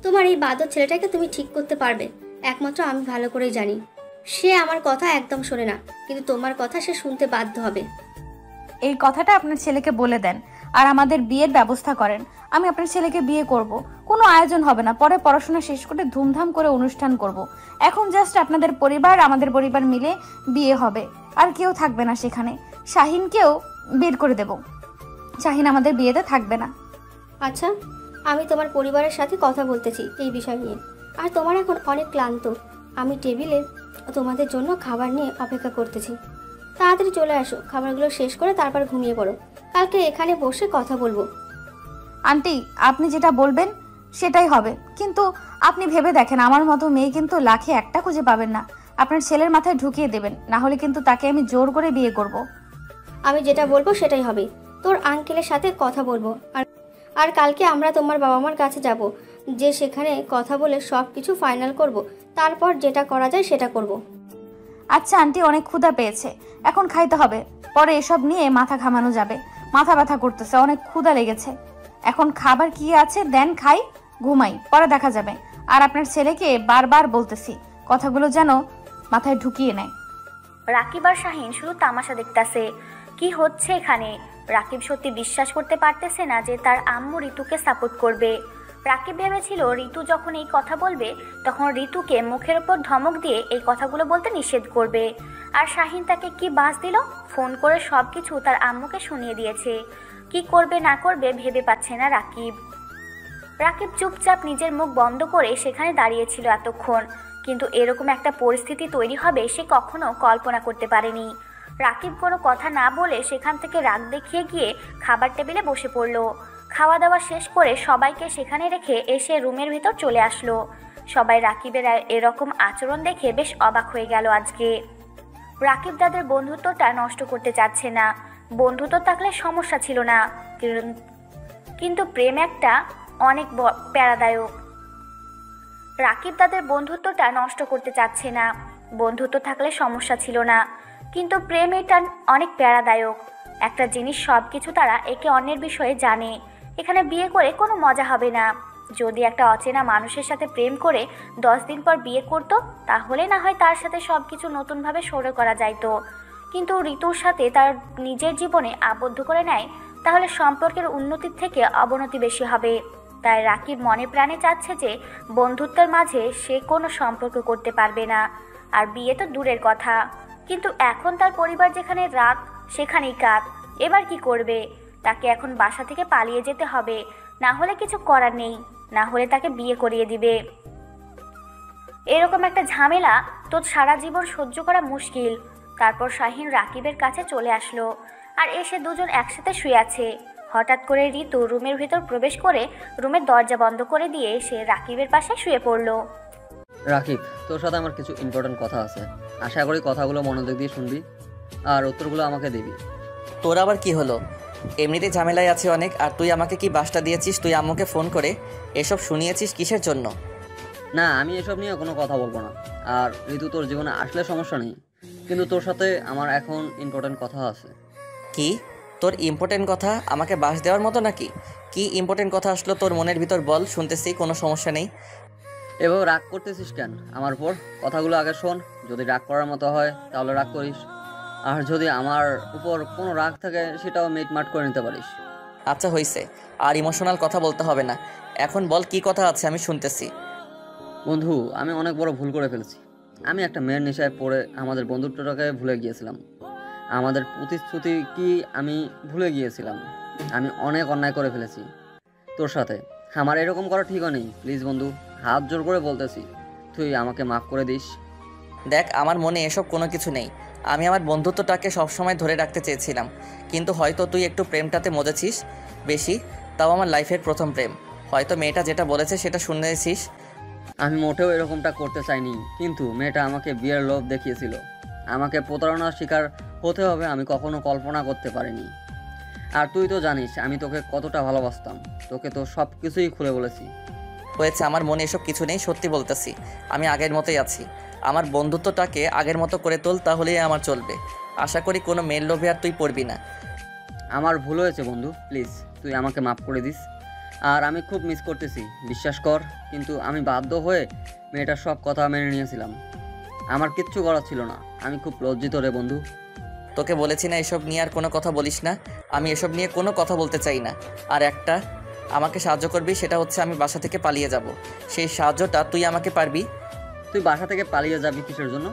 তোমার এই বাদর ছেলেটাকে তুমি ঠিক করতে পারবে একমাত্র আমি ভালো করেই জানি। সে আমার কথা একদম শোনে না, কিন্তু তোমার কথা সে শুনতে বাধ্য হবে। এই কথাটা আপনার ছেলেকে বলে দেন আর আমাদের বিয়ের ব্যবস্থা করেন। আমি আপনার ছেলেকে বিয়ে করব, কোনো আয়োজন হবে না, পরে পড়াশোনা শেষ করে ধুমধাম করে অনুষ্ঠান করব। এখন জাস্ট আপনাদের পরিবার আমাদের পরিবার মিলে বিয়ে হবে, আর কেউ থাকবে না সেখানে। শাহিনকেও বের করে দেব, শাহিন আমাদের বিয়েতে থাকবে না। আচ্ছা, আমি তোমার পরিবারের সাথে কথা বলতেছি এই বিষয় নিয়ে। আর তোমার এখন অনেক ক্লান্ত, আমি টেবিলে তোমাদের জন্য খাবার নিয়ে অপেক্ষা করতেছি। তাড়াতাড়ি চলে আসো, খাবারগুলো শেষ করে তারপর ঘুমিয়ে পড়ো। কালকে এখানে বসে কথা বলবো। আন্টি, আপনি যেটা বলবেন সেটাই হবে, কিন্তু আপনি ভেবে দেখেন আমার মতো মেয়ে কিন্তু লাখে একটা খুঁজে পাবেন না। আপনার ছেলের মাথায় ঢুকিয়ে দেবেন, না হলে কিন্তু তাকে আমি জোর করে বিয়ে করব। আমি যেটা বলবো সেটাই হবে। তোর আঙ্কেলের সাথে কথা বলবো, আর কালকে আমরা তোমার বাবা মার কাছে যাব, যে সেখানে কথা বলে সব কিছু ফাইনাল করব। তারপর যেটা করা যায় সেটা করব। আচ্ছা আন্টি, অনেক ক্ষুধা পেয়েছে, এখন খাইতে হবে, পরে এসব নিয়ে মাথা ঘামানো যাবে। মাথা ব্যথা করতেছে, অনেক ক্ষুধা লেগেছে। এখন খাবার কি আছে দেন, খাই, ঘুমাই, পরে দেখা যাবে। আর আপনার ছেলেকে বারবার বলতেছি কথাগুলো যেন মাথায় ঢুকিয়ে নেয়। রাকিব আর শাহিন শুধু তামাশা দেখতাছে। কি হচ্ছে এখানে? রাকিব সত্যি বিশ্বাস করতে পারতেছে না যে তার আম্মু ঋতুকে সাপোর্ট করবে। রাকিব ভেবেছিল ঋতু যখন এই কথা বলবে তখন ঋতুকে মুখের ওপর ধমক দিয়ে এই কথাগুলো বলতে নিষেধ করবে। আর শাহিন তাকে কি বাস দিল, ফোন করে সব কিছু তার আম্মুকে শুনিয়ে দিয়েছে। কি করবে না করবে ভেবে পাচ্ছে না রাকিব। রাকিব চুপচাপ নিজের মুখ বন্ধ করে সেখানে দাঁড়িয়েছিল এতক্ষণ, কিন্তু এরকম একটা পরিস্থিতি তৈরি হবে সে কখনো কল্পনা করতে পারেনি। রাকিব কোনো কথা না বলে সেখান থেকে রাগ দেখিয়ে গিয়ে খাবার টেবিলে বসে পড়ল। খাওয়া দাওয়া শেষ করে সবাইকে সেখানে রেখে এসে রুমের ভিতর চলে আসলো। সবাই রাকিবের এরকম আচরণ দেখে বেশ অবাক হয়ে গেল আজকে। রাকিব তাদের বন্ধুত্বটা নষ্ট করতে চাচ্ছে না। বন্ধুত্ব থাকলে সমস্যা ছিল না, কিন্তু প্রেম একটা অনেক প্যারাদায়ক। রাকিব তাদের বন্ধুত্বটা নষ্ট করতে চাচ্ছে না। বন্ধুত্ব থাকলে সমস্যা ছিল না, কিন্তু প্রেম এটা অনেক প্যারাদায়ক একটা জিনিস। সব কিছু তারা একে অন্যের বিষয়ে জানে। এখানে বিয়ে করে কোনো মজা হবে না। যদি একটা অচেনা মানুষের সাথে প্রেম করে 10 দিন পর বিয়ে করতো তাহলে না হয় তার সাথে সব কিছু নতুনভাবে শুরু করা যাইতো, কিন্তু ঋতুর সাথে তার নিজের জীবনে আবদ্ধ করে নেয় তাহলে সম্পর্কের উন্নতির থেকে অবনতি বেশি হবে। তাই রাকিব মনে প্রাণে চাচ্ছে যে বন্ধুত্বের মাঝে সে কোনো সম্পর্ক করতে পারবে না, আর বিয়ে তো দূরের কথা। কিন্তু এখন তার পরিবার যেখানে রাগ সেখানেই কাজ। এবার কি করবে? তাকে এখন বাসা থেকে পালিয়ে যেতে হবে, না হলে কিছু করার নেই, না হলে তাকে বিয়ে করিয়ে দিবে। এরকম একটা ঝামেলা তো সারা জীবন সহ্য করা মুশকিল। তারপর শাহিন রাকিবের কাছে চলে আসলো, আর এসে দুজন একসাথে শুয়ে আছে। হঠাৎ করে ঋতু রুমের ভিতর প্রবেশ করে রুমের দরজা বন্ধ করে দিয়ে সে রাকিবের পাশে শুয়ে পড়ল। রাকিব, তোর সাথে আমার কিছু ইম্পর্টেন্ট কথা আছে। আশা করি কথাগুলো মনোযোগ দিয়ে শুনবি আর উত্তরগুলো আমাকে দিবি। তোর আবার কি হলো? এমনিতে ঝামেলায় আছে অনেক, আর তুই আমাকে কি বাসটা দিয়েছিস? তুই আম্মুকে ফোন করে এসব শুনিয়েছিস কিসের জন্য? না, আমি এসব নিয়ে কোনো কথা বলবো না। আর ঋতু, তোর জীবনে আসলে সমস্যা নেই, কিন্তু তোর সাথে আমার এখন ইম্পর্টেন্ট কথা আছে। কি তোর ইম্পর্টেন্ট কথা? আমাকে বাস দেওয়ার মতো নাকি? কি ইম্পর্টেন্ট কথা আসলো তোর মনের ভিতর? বল, শুনতেছি, কোনো সমস্যা নেই। এভাবে রাগ করতেছিস কেন আমার উপর? কথাগুলো আগে শোন। যদি রাগ করার মতো হয় তাহলে রাগ করিস, আর যদি আমার উপর কোনো রাগ থাকে সেটাও মিটমাট করে নিতে পারিস। আচ্ছা হইছে, আর ইমোশনাল কথা বলতে হবে না। এখন বল কি কথা আছে, আমি শুনতেছি। বন্ধু, আমি অনেক বড় ভুল করে ফেলেছি। আমি একটা মেয়ের নেশায় পড়ে আমাদের বন্ধুত্বটাকে ভুলে গিয়েছিলাম। আমাদের প্রতিশ্রুতি কি আমি ভুলে গিয়েছিলাম। আমি অনেক অন্যায় করে ফেলেছি তোর সাথে। আমার এরকম করা ঠিকও নেই। প্লিজ বন্ধু, হাত জোর করে বলতেছি, তুই আমাকে মাফ করে দিস। দেখ, আমার মনে এসব কোনো কিছু নেই। আমি আমার বন্ধুত্বটাকে সবসময় ধরে রাখতে চেয়েছিলাম, কিন্তু হয়তো তুই একটু প্রেমটাতে মজেছিস বেশি। তাও আমার লাইফের প্রথম প্রেম। হয়তো মেয়েটা যেটা বলেছে সেটা শুনেছিস। আমি মোটেও এরকমটা করতে চাইনি, কিন্তু মেয়েটা আমাকে বিয়ের লোভ দেখিয়েছিল। আমাকে প্রতারণার শিকার হতে হবে আমি কখনো কল্পনা করতে পারিনি। আর তুই তো জানিস আমি তোকে কতটা ভালোবাসতাম, তোকে তো সব কিছুই খুলে বলেছি। হয়েছে, আমার মনে এসব কিছু নেই, সত্যি বলতেছি। আমি আগের মতোই আছি। আমার বন্ধুত্বটাকে আগের মতো করে তোল, তাহলেই আমার চলবে। আশা করি কোনো মেয়ের লোভে আর তুই পড়বি না। আমার ভুল হয়েছে বন্ধু, প্লিজ তুই আমাকে মাফ করে দিস। আর আমি খুব মিস করতেছি, বিশ্বাস কর। কিন্তু আমি বাধ্য হয়ে মেয়েটার সব কথা মেনে নিয়েছিলাম, আমার কিচ্ছু করার ছিল না। আমি খুব লজ্জিত রে বন্ধু। তোকে বলেছি না এসব নিয়ে আর কোনো কথা বলিস না। আমি এসব নিয়ে কোনো কথা বলতে চাই না। আর একটা আমাকে সাহায্য করবি, সেটা হচ্ছে আমি বাসা থেকে পালিয়ে যাব। সেই সাহায্যটা তুই আমাকে পারবি? তুই বাসা থেকে পালিয়ে যাবি কিসের জন্য?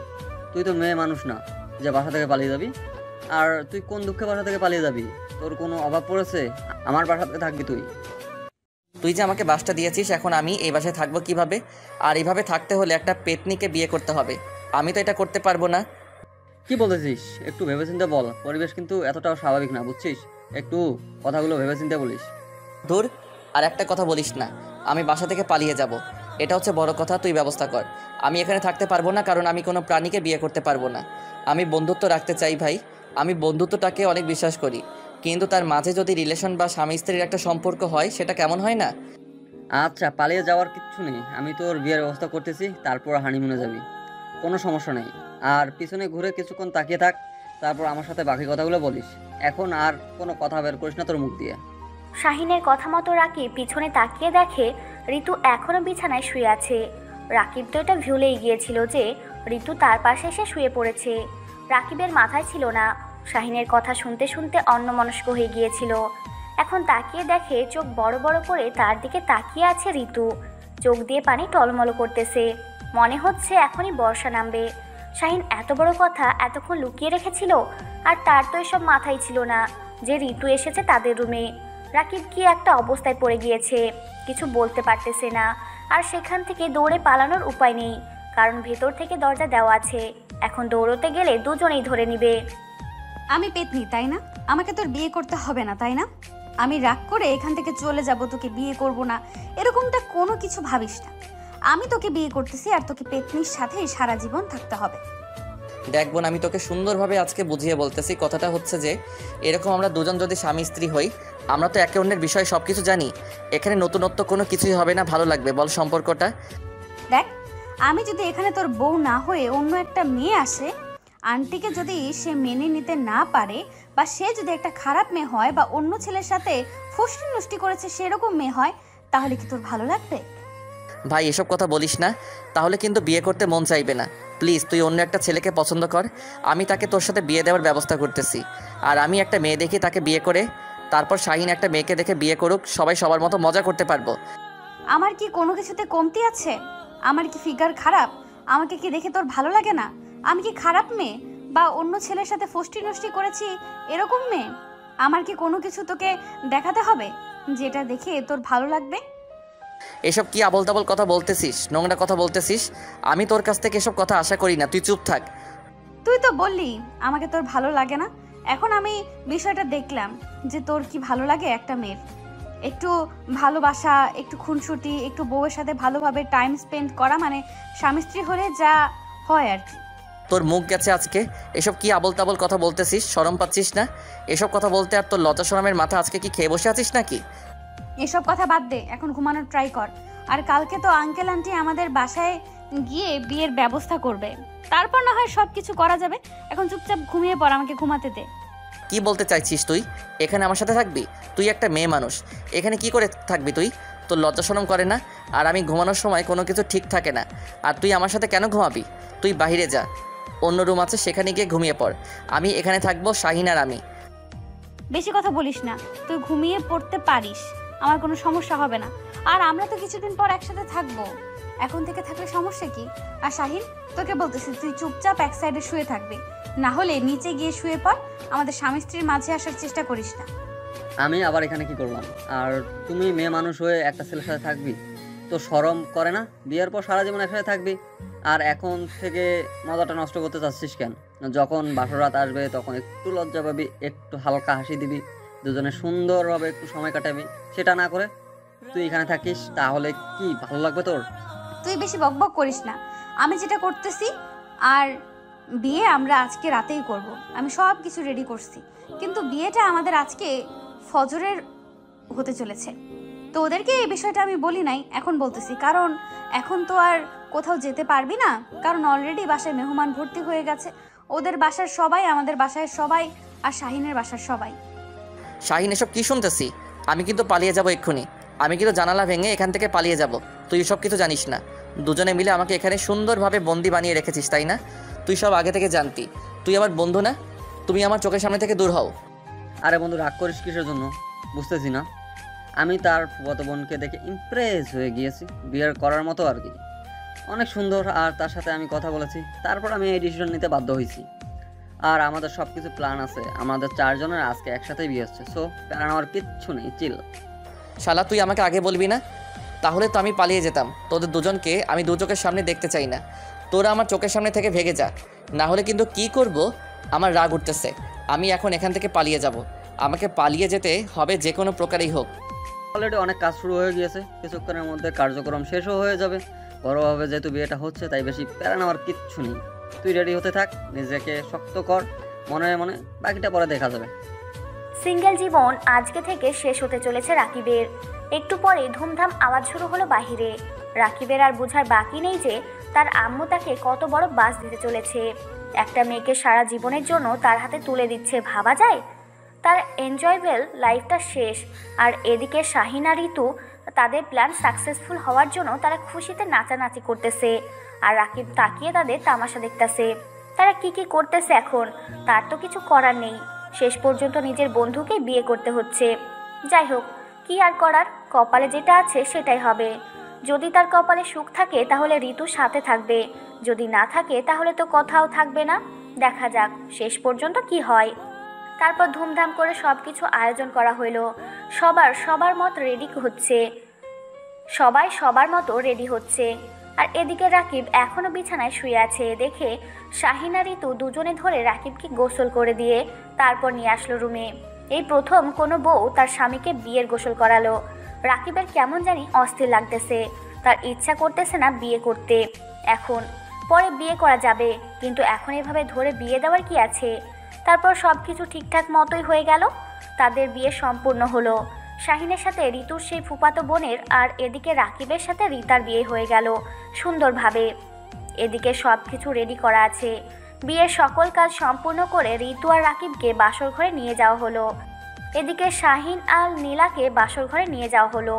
তুই তো মেয়ে মানুষ না যে বাসা থেকে পালিয়ে যাবি। আর তুই কোন দুঃখে বাসা থেকে পালিয়ে যাবি? তোর কোনো অভাব পড়েছে? আমার বাসাতে থাকবি তুই। তুই যে আমাকে বাসটা দিয়েছিস, এখন আমি এই বাসায় থাকবো কিভাবে? আর এইভাবে থাকতে হলে একটা পেতনিকে বিয়ে করতে হবে। আমি তো এটা করতে পারবো না। কি বলতেছিস? একটু ভেবেচিন্তে বল, পরিবেশ কিন্তু এতটাও স্বাভাবিক না, বুঝছিস? একটু কথাগুলো ভেবেচিন্তে বলিস। দূর, আর একটা কথা বলিস না। আমি বাসা থেকে পালিয়ে যাব, এটা হচ্ছে বড় কথা। তুই ব্যবস্থা কর। আমি এখানে থাকতে পারবো না, কারণ আমি কোনো প্রাণীকে বিয়ে করতে পারবো না। আমি বন্ধুত্ব রাখতে চাই ভাই। আমি বন্ধুত্বটাকে অনেক বিশ্বাস করি, কিন্তু তার মাঝে যদি রিলেশন বা স্বামী স্ত্রীর একটা সম্পর্ক হয়, সেটা কেমন হয় না? আচ্ছা, পালিয়ে যাওয়ার কিচ্ছু নেই, আমি তোর বিয়ের ব্যবস্থা করতেছি, তারপর হানিমুনে যাবি, কোনো সমস্যা নেই। আর পিছনে ঘুরে কিছুক্ষণ তাকিয়ে থাক, তারপর আমার সাথে বাকি কথাগুলো বলিস। এখন আর কোনো কথা বের করিস না তোর মুখ দিয়ে। শাহিনের কথা মতো রাকিব পিছনে তাকিয়ে দেখে ঋতু এখনও বিছানায় শুয়ে আছে। রাকিব তো এটা ভুলেই গিয়েছিল যে ঋতু তার পাশে এসে শুয়ে পড়েছে। রাকিবের মাথায় ছিল না, শাহিনের কথা শুনতে শুনতে অন্যমনস্ক হয়ে গিয়েছিল। এখন তাকিয়ে দেখে চোখ বড় বড় করে তার দিকে তাকিয়ে আছে ঋতু। চোখ দিয়ে পানি টলমল করতেছে, মনে হচ্ছে এখনই বর্ষা নামবে। শাহিন এত বড় কথা এতক্ষণ লুকিয়ে রেখেছিল, আর তার তো এসব মাথায় ছিল না যে ঋতু এসেছে তাদের রুমে। রাকিব কি একটা অবস্থায় পড়ে গিয়েছে, কিছু বলতে পারতেছে না। আর সেখান থেকে দৌড়ে পালানোর উপায় নেই, কারণ ভেতর থেকে দরজা দেওয়া আছে। এখন দৌড়তে গেলে দুজনেই ধরে নিবে। আমি পেতনি তাই না? আমাকে তোর বিয়ে করতে হবে না তাই না? আমি রাগ করে এখান থেকে চলে যাব, তোকে বিয়ে করব না এরকমটা কোনো কিছু ভাবিস না। আমি তোকে বিয়ে করতেছি, আর তোকে পেতনির সাথেই সারা জীবন থাকতে হবে। দেখ বোন, আমি তোকে সুন্দরভাবে আজকে বুঝিয়ে বলতেছি। কথাটা হচ্ছে যে এরকম আমরা দুজন যদি স্বামী স্ত্রী হই, আমরা তো একে অন্যের বিষয়ে সব কিছু জানি। এখানে নতুনত্ব কোনো কিছুই হবে না। ভালো লাগবে বল সম্পর্কটা? দেখ, আমি যদি এখানে তোর বউ না হয়ে অন্য একটা মেয়ে আসে, আন্টিকে যদি সে মেনে নিতে না পারে, বা সে যদি একটা খারাপ মেয়ে হয়, বা অন্য ছেলের সাথে ফষ্টি নষ্টি করেছে সেরকম মেয়ে হয়, তাহলে কি তোর ভালো লাগবে? ভাই এসব কথা বলিস না, তাহলে কিন্তু বিয়ে করতে মন চাইবে না। প্লিজ তুই অন্য একটা ছেলেকে পছন্দ কর, আমি তাকে তোর সাথে বিয়ে দেওয়ার ব্যবস্থা করতেছি। আর আমি একটা মেয়ে দেখি, তাকে বিয়ে করে তারপর শাহিন একটা মেয়েকে দেখে বিয়ে করুক, সবাই সবার মতো মজা করতে পারবো। আমার কি কোনো কিছুতে কমতি আছে? আমার কি ফিগার খারাপ? আমাকে কি দেখে তোর ভালো লাগে না? আমি কি খারাপ মেয়ে, বা অন্য ছেলের সাথে ফষ্টি নষ্টি করেছি এরকম মেয়ে? আমার কি কোনো কিছু তোকে দেখাতে হবে যেটা দেখে তোর ভালো লাগবে? এসব কি আবল তাবল কথা বলতেছিস, নোংরা কথা বলতেছিস? আমি তোর কাছ থেকে এসব কথা আশা করি না, তুই চুপ থাক। তুই তো বললি আমাকে তোর ভালো লাগে না। এখন আমি বিষয়টা দেখলাম যে তোর কি ভালো লাগে একটা মেয়ের। একটু ভালোবাসা, একটু খুনসুটি, একটু বউয়ের সাথে ভালোভাবে টাইম স্পেন্ড করা, মানে স্বামী স্ত্রী হলে যা হয় আর কি। তোর মুখ গেছে আজকে। এসব কি আবল তাবল কথা বলতেছিস? শরম পাচ্ছিস না এসব কথা বলতে? আর তোর লজ্জা শরমের মাথা আজকে কি খেয়ে বসে আছিস নাকি? এসব কথা বাদ দে, এখন ঘুমানোর ট্রাই কর। আর কালকে তো আঙ্কেল আন্টি আমাদের বাসায় গিয়ে বিয়ের ব্যবস্থা করবে, তারপর না হয় সব কিছু করা যাবে। এখন চুপচাপ ঘুমিয়ে পড়, আমাকে ঘুমাতে দে। কি বলতে চাইছিস তুই? এখানে আমার সাথে থাকবি? তুই একটা মেয়ে মানুষ, এখানে কি করে থাকবি তুই? তোর লজ্জা শরম করে না? আর আমি ঘুমানোর সময় কোনো কিছু ঠিক থাকে না, আর তুই আমার সাথে কেন ঘুমাবি? তুই বাইরে যা, অন্য রুম আছে, সেখানে গিয়ে ঘুমিয়ে পড়। আমি এখানে থাকবো, শাহিন আর আমি। বেশি কথা বলিস না, তুই ঘুমিয়ে পড়তে পারিস, আমার কোনো সমস্যা হবে না। আর আমরা তো কিছুদিন পর একসাথে থাকবো, এখন থেকে থাকলে সমস্যা কি? আর শাহিন, তোকে বলতেছি তুই চুপচাপ এক সাইডে শুয়ে থাকবি, না হলে নিচে গিয়ে শুয়ে পড়। আমাদের স্বামী স্ত্রীর মাঝে আসার চেষ্টা করিস না। আমি আবার এখানে কি করলাম? আর তুমি মেয়ে মানুষ হয়ে একটা ছেলের সাথে থাকবি, তো শরম করে না? বিয়ের পর সারা জীবন একসাথে থাকবি, আর এখন থেকে মজাটা নষ্ট করতে চাচ্ছিস কেন? যখন বাসর রাত আসবে তখন একটু লজ্জা পাবি, একটু হালকা হাসি দিবি, দুজনে সুন্দরভাবে একটু সময় কাটাবি। সেটা না করে তুই এখানে থাকিস, তাহলে কি ভালো লাগবে তোর? তুই বেশি বকবক করিস না। আমি যেটা করতেছি, আর বিয়ে আমরা আজকে রাতেই করব। আমি সব কিছু রেডি করছি, কিন্তু বিয়েটা আমাদের আজকে ফজরের হতে চলেছে। তো ওদেরকে এই বিষয়টা আমি বলি নাই, এখন বলতেছি, কারণ এখন তো আর কোথাও যেতে পারবি না, কারণ অলরেডি বাসায় মেহমান ভর্তি হয়ে গেছে। ওদের বাসার সবাই, আমাদের বাসায় সবাই, আর শাহিনের বাসার সবাই। শাহিন, এসব কি শুনতেছি? আমি কিন্তু পালিয়ে যাব এক্ষুনি। আমি কিন্তু জানালা ভেঙে এখান থেকে পালিয়ে যাব। তুই সব কিছু জানিস না। দুজনে মিলে আমাকে এখানে সুন্দরভাবে বন্দি বানিয়ে রেখেছিস, তাই না? তুই সব আগে থেকে জানতি। তুই আমার বন্ধু না? তুমি আমার চোখের সামনে থেকে দূর হও। আরে বন্ধু, রাগ করিস কিসের জন্য? বুঝতেছি না। আমি তার ফুফাতো বোনকে দেখে ইমপ্রেস হয়ে গিয়েছি, বিয়ের করার মতো আর কি। অনেক সুন্দর, আর তার সাথে আমি কথা বলেছি, তারপর আমি এই ডিসিশন নিতে বাধ্য হয়েছি। আর আমাদের সব কিছু প্ল্যান আছে, আমাদের 4 জনের আজকে একসাথেই বিয়ে হচ্ছে। সো প্ল্যান আমার কিচ্ছু নেই, চিল। শালা, তুই আমাকে আগে বলবি না? তাহলে তো আমি পালিয়ে যেতাম। তোদের দুজনকে আমি দু চোখের সামনে দেখতে চাই না। তোরা আমার চোখের সামনে থেকে ভেগে যা, না হলে কিন্তু কি করব আমার রাগ উঠতেছে। আমি এখন এখান থেকে পালিয়ে যাব। আমাকে পালিয়ে যেতে হবে যে কোনো প্রকারেই হোক। অলরেডি অনেক কাজ শুরু হয়ে গিয়েছে, কিছুক্ষণের মধ্যে কার্যক্রম শেষও হয়ে যাবে। বড়োভাবে যেহেতু বিয়েটা হচ্ছে, তাই বেশি প্যারা নেওয়ার কিচ্ছু নেই। তুই রেডি হতে থাক, নিজেকে শক্ত কর, মনে মনে বাকিটা পরে দেখা যাবে। সিঙ্গেল জীবন আজকে থেকে শেষ হতে চলেছে রাকিবের। একটু পরে ধুমধাম আওয়াজ শুরু হলো বাহিরে। রাকিবের আর বোঝার বাকি নেই যে তার আম্মু তাকে কত বড় বাস দিতে চলেছে। একটা মেয়েকে সারা জীবনের জন্য তার হাতে তুলে দিচ্ছে, ভাবা যায়? তার এনজয়েবল লাইফটা শেষ। আর এদিকে শাহিন আর ঋতু, তাদের প্ল্যান সাকসেসফুল হওয়ার জন্য তারা খুশিতে নাচানাচি করতেছে। আর রাকিব তাকিয়ে তাদের তামাশা দেখতেছে। তারা কি কি করতেছে এখন, তার তো কিছু করার নেই। শেষ পর্যন্ত নিজের বন্ধুকে বিয়ে করতে হচ্ছে। যাই হোক, কি আর করার, কপালে যেটা আছে সেটাই হবে। যদি তার কপালে সুখ থাকে তাহলে ঋতু সাথে থাকবে, যদি না থাকে তাহলে তো কোথাও থাকবে না। দেখা যাক শেষ পর্যন্ত কি হয়। তারপর ধুমধাম করে সব কিছু আয়োজন করা হইল। সবার মত রেডি হচ্ছে, সবাই সবার মতো রেডি হচ্ছে। আর এদিকে রাকিব এখনো বিছানায় শুয়ে আছে দেখে শাহিন আর ঋতু দুজনে ধরে রাকিবকে গোসল করে দিয়ে তারপর নিয়ে আসলো রুমে। এই প্রথম কোনো বউ তার স্বামীকে বিয়ের গোসল করালো। রাকিবের কেমন জানি অস্থির লাগতেছে, তার ইচ্ছা করতেছে না বিয়ে করতে এখন। পরে বিয়ে করা যাবে, কিন্তু এখন এভাবে ধরে বিয়ে দেওয়ার কি আছে? তারপর সব কিছু ঠিকঠাক মতোই হয়ে গেল। তাদের বিয়ে সম্পূর্ণ হলো। শাহিনের সাথে ঋতুর সেই ফুফাতো বোনের, আর এদিকে রাকিবের সাথে রিতার বিয়ে হয়ে গেল সুন্দরভাবে। এদিকে সব কিছু রেডি করা আছে। বিয়ের সকল কাজ সম্পূর্ণ করে ঋতু আর রাকিবকে বাসর ঘরে নিয়ে যাওয়া হলো। এদিকে শাহিন আর নীলাকে বাসর ঘরে নিয়ে যাওয়া হলো।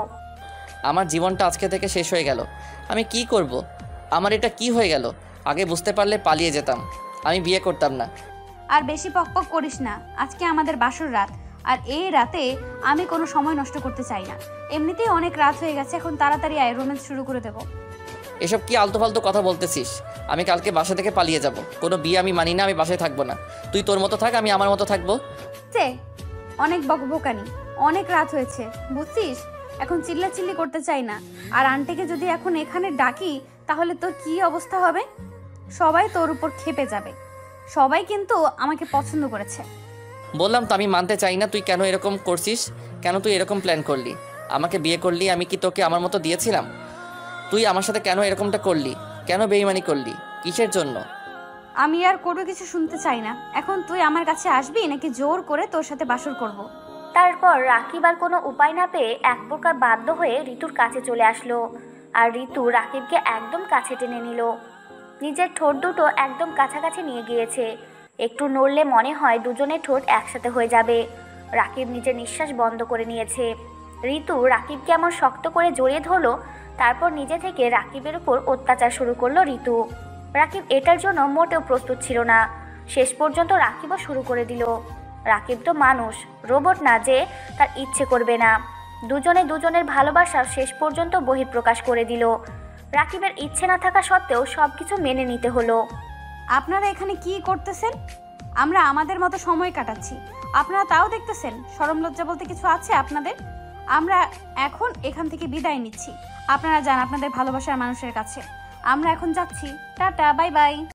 আমার জীবনটা আজকে থেকে শেষ হয়ে গেল। আমি কি করব? আমার এটা কি হয়ে গেল? আগে বুঝতে পারলে পালিয়ে যেতাম, আমি বিয়ে করতাম না। আর বেশি পকপক করিস না, আজকে আমাদের বাসর রাত, আর এই রাতে আমি কোনো সময় নষ্ট করতে চাই না। এমনিতেই অনেক রাত হয়ে গেছে, এখন তাড়াতাড়ি আয়, রোম্যান্স শুরু করে দেবো। এসব কি আলতু ফালতু কথা বলতেছিস? আমি কালকে বাসা থেকে পালিয়ে যাব। কোনো বিয়ে আমি মানি না, আমি বাসায় থাকবো না। তুই তোর মতো থাক, আমি আমার মতো থাকবো। অনেক বকবকানি, অনেক রাত হয়েছে, বুঝছিস? এখন চিল্লাচিল্লি করতে চাই না। আর আন্টিকে যদি এখন এখানে ডাকি তাহলে তোর কি অবস্থা হবে? সবাই তোর উপর ক্ষেপে যাবে। সবাই কিন্তু আমাকে পছন্দ করেছে। বললাম তো আমি মানতে চাই না। তুই কেন এরকম করছিস? কেন তুই এরকম প্ল্যান করলি? আমাকে বিয়ে করলি, আমি কি তোকে আমার মতো দিয়েছিলাম? তুই আমার সাথে কেন এরকমটা করলি? কেন বেইমানি করলি? কিসের জন্য? আমি আর কোনো কিছু শুনতে চাই না। এখন তুই আমার কাছে আসবি নাকি জোর করে তোর সাথে বাসর করব? তারপর রাকিব আর কোনো উপায় না পেয়ে এক প্রকার বাধ্য হয়ে ঋতুর কাছে চলে আসলো। আর ঋতু রাকিবকে একদম কাছে টেনে নিল। নিজের ঠোঁট দুটো একদম কাছাকাছি নিয়ে গিয়েছে। একটু নড়লে মনে হয় দুজনের ঠোঁট একসাথে হয়ে যাবে। রাকিব নিজের নিঃশ্বাস বন্ধ করে নিয়েছে। ঋতু রাকিবকে এমন শক্ত করে জড়িয়ে ধরলো। তারপর নিজে থেকে রাকিবের উপর অত্যাচার শুরু করলো ঋতু। রাকিব এটার জন্য মোটেও প্রস্তুত ছিল না। শেষ পর্যন্ত রাকিবও শুরু করে দিল। রাকিব তো মানুষ, রোবট না যে তার ইচ্ছে করবে না। দুজনে দুজনের ভালোবাসা শেষ পর্যন্ত বহিঃপ্রকাশ করে দিল। রাকিবের ইচ্ছে না থাকা সত্ত্বেও সব কিছু মেনে নিতে হলো। আপনারা এখানে কি করতেছেন? আমরা আমাদের মতো সময় কাটাচ্ছি, আপনারা তাও দেখতেছেন। শরম লজ্জা বলতে কিছু আছে আপনাদের? আমরা এখন এখান থেকে বিদায় নিচ্ছি। আপনারা যান আপনাদের ভালোবাসার মানুষের কাছে। আমরা এখন যাচ্ছি। Tata, bye bye.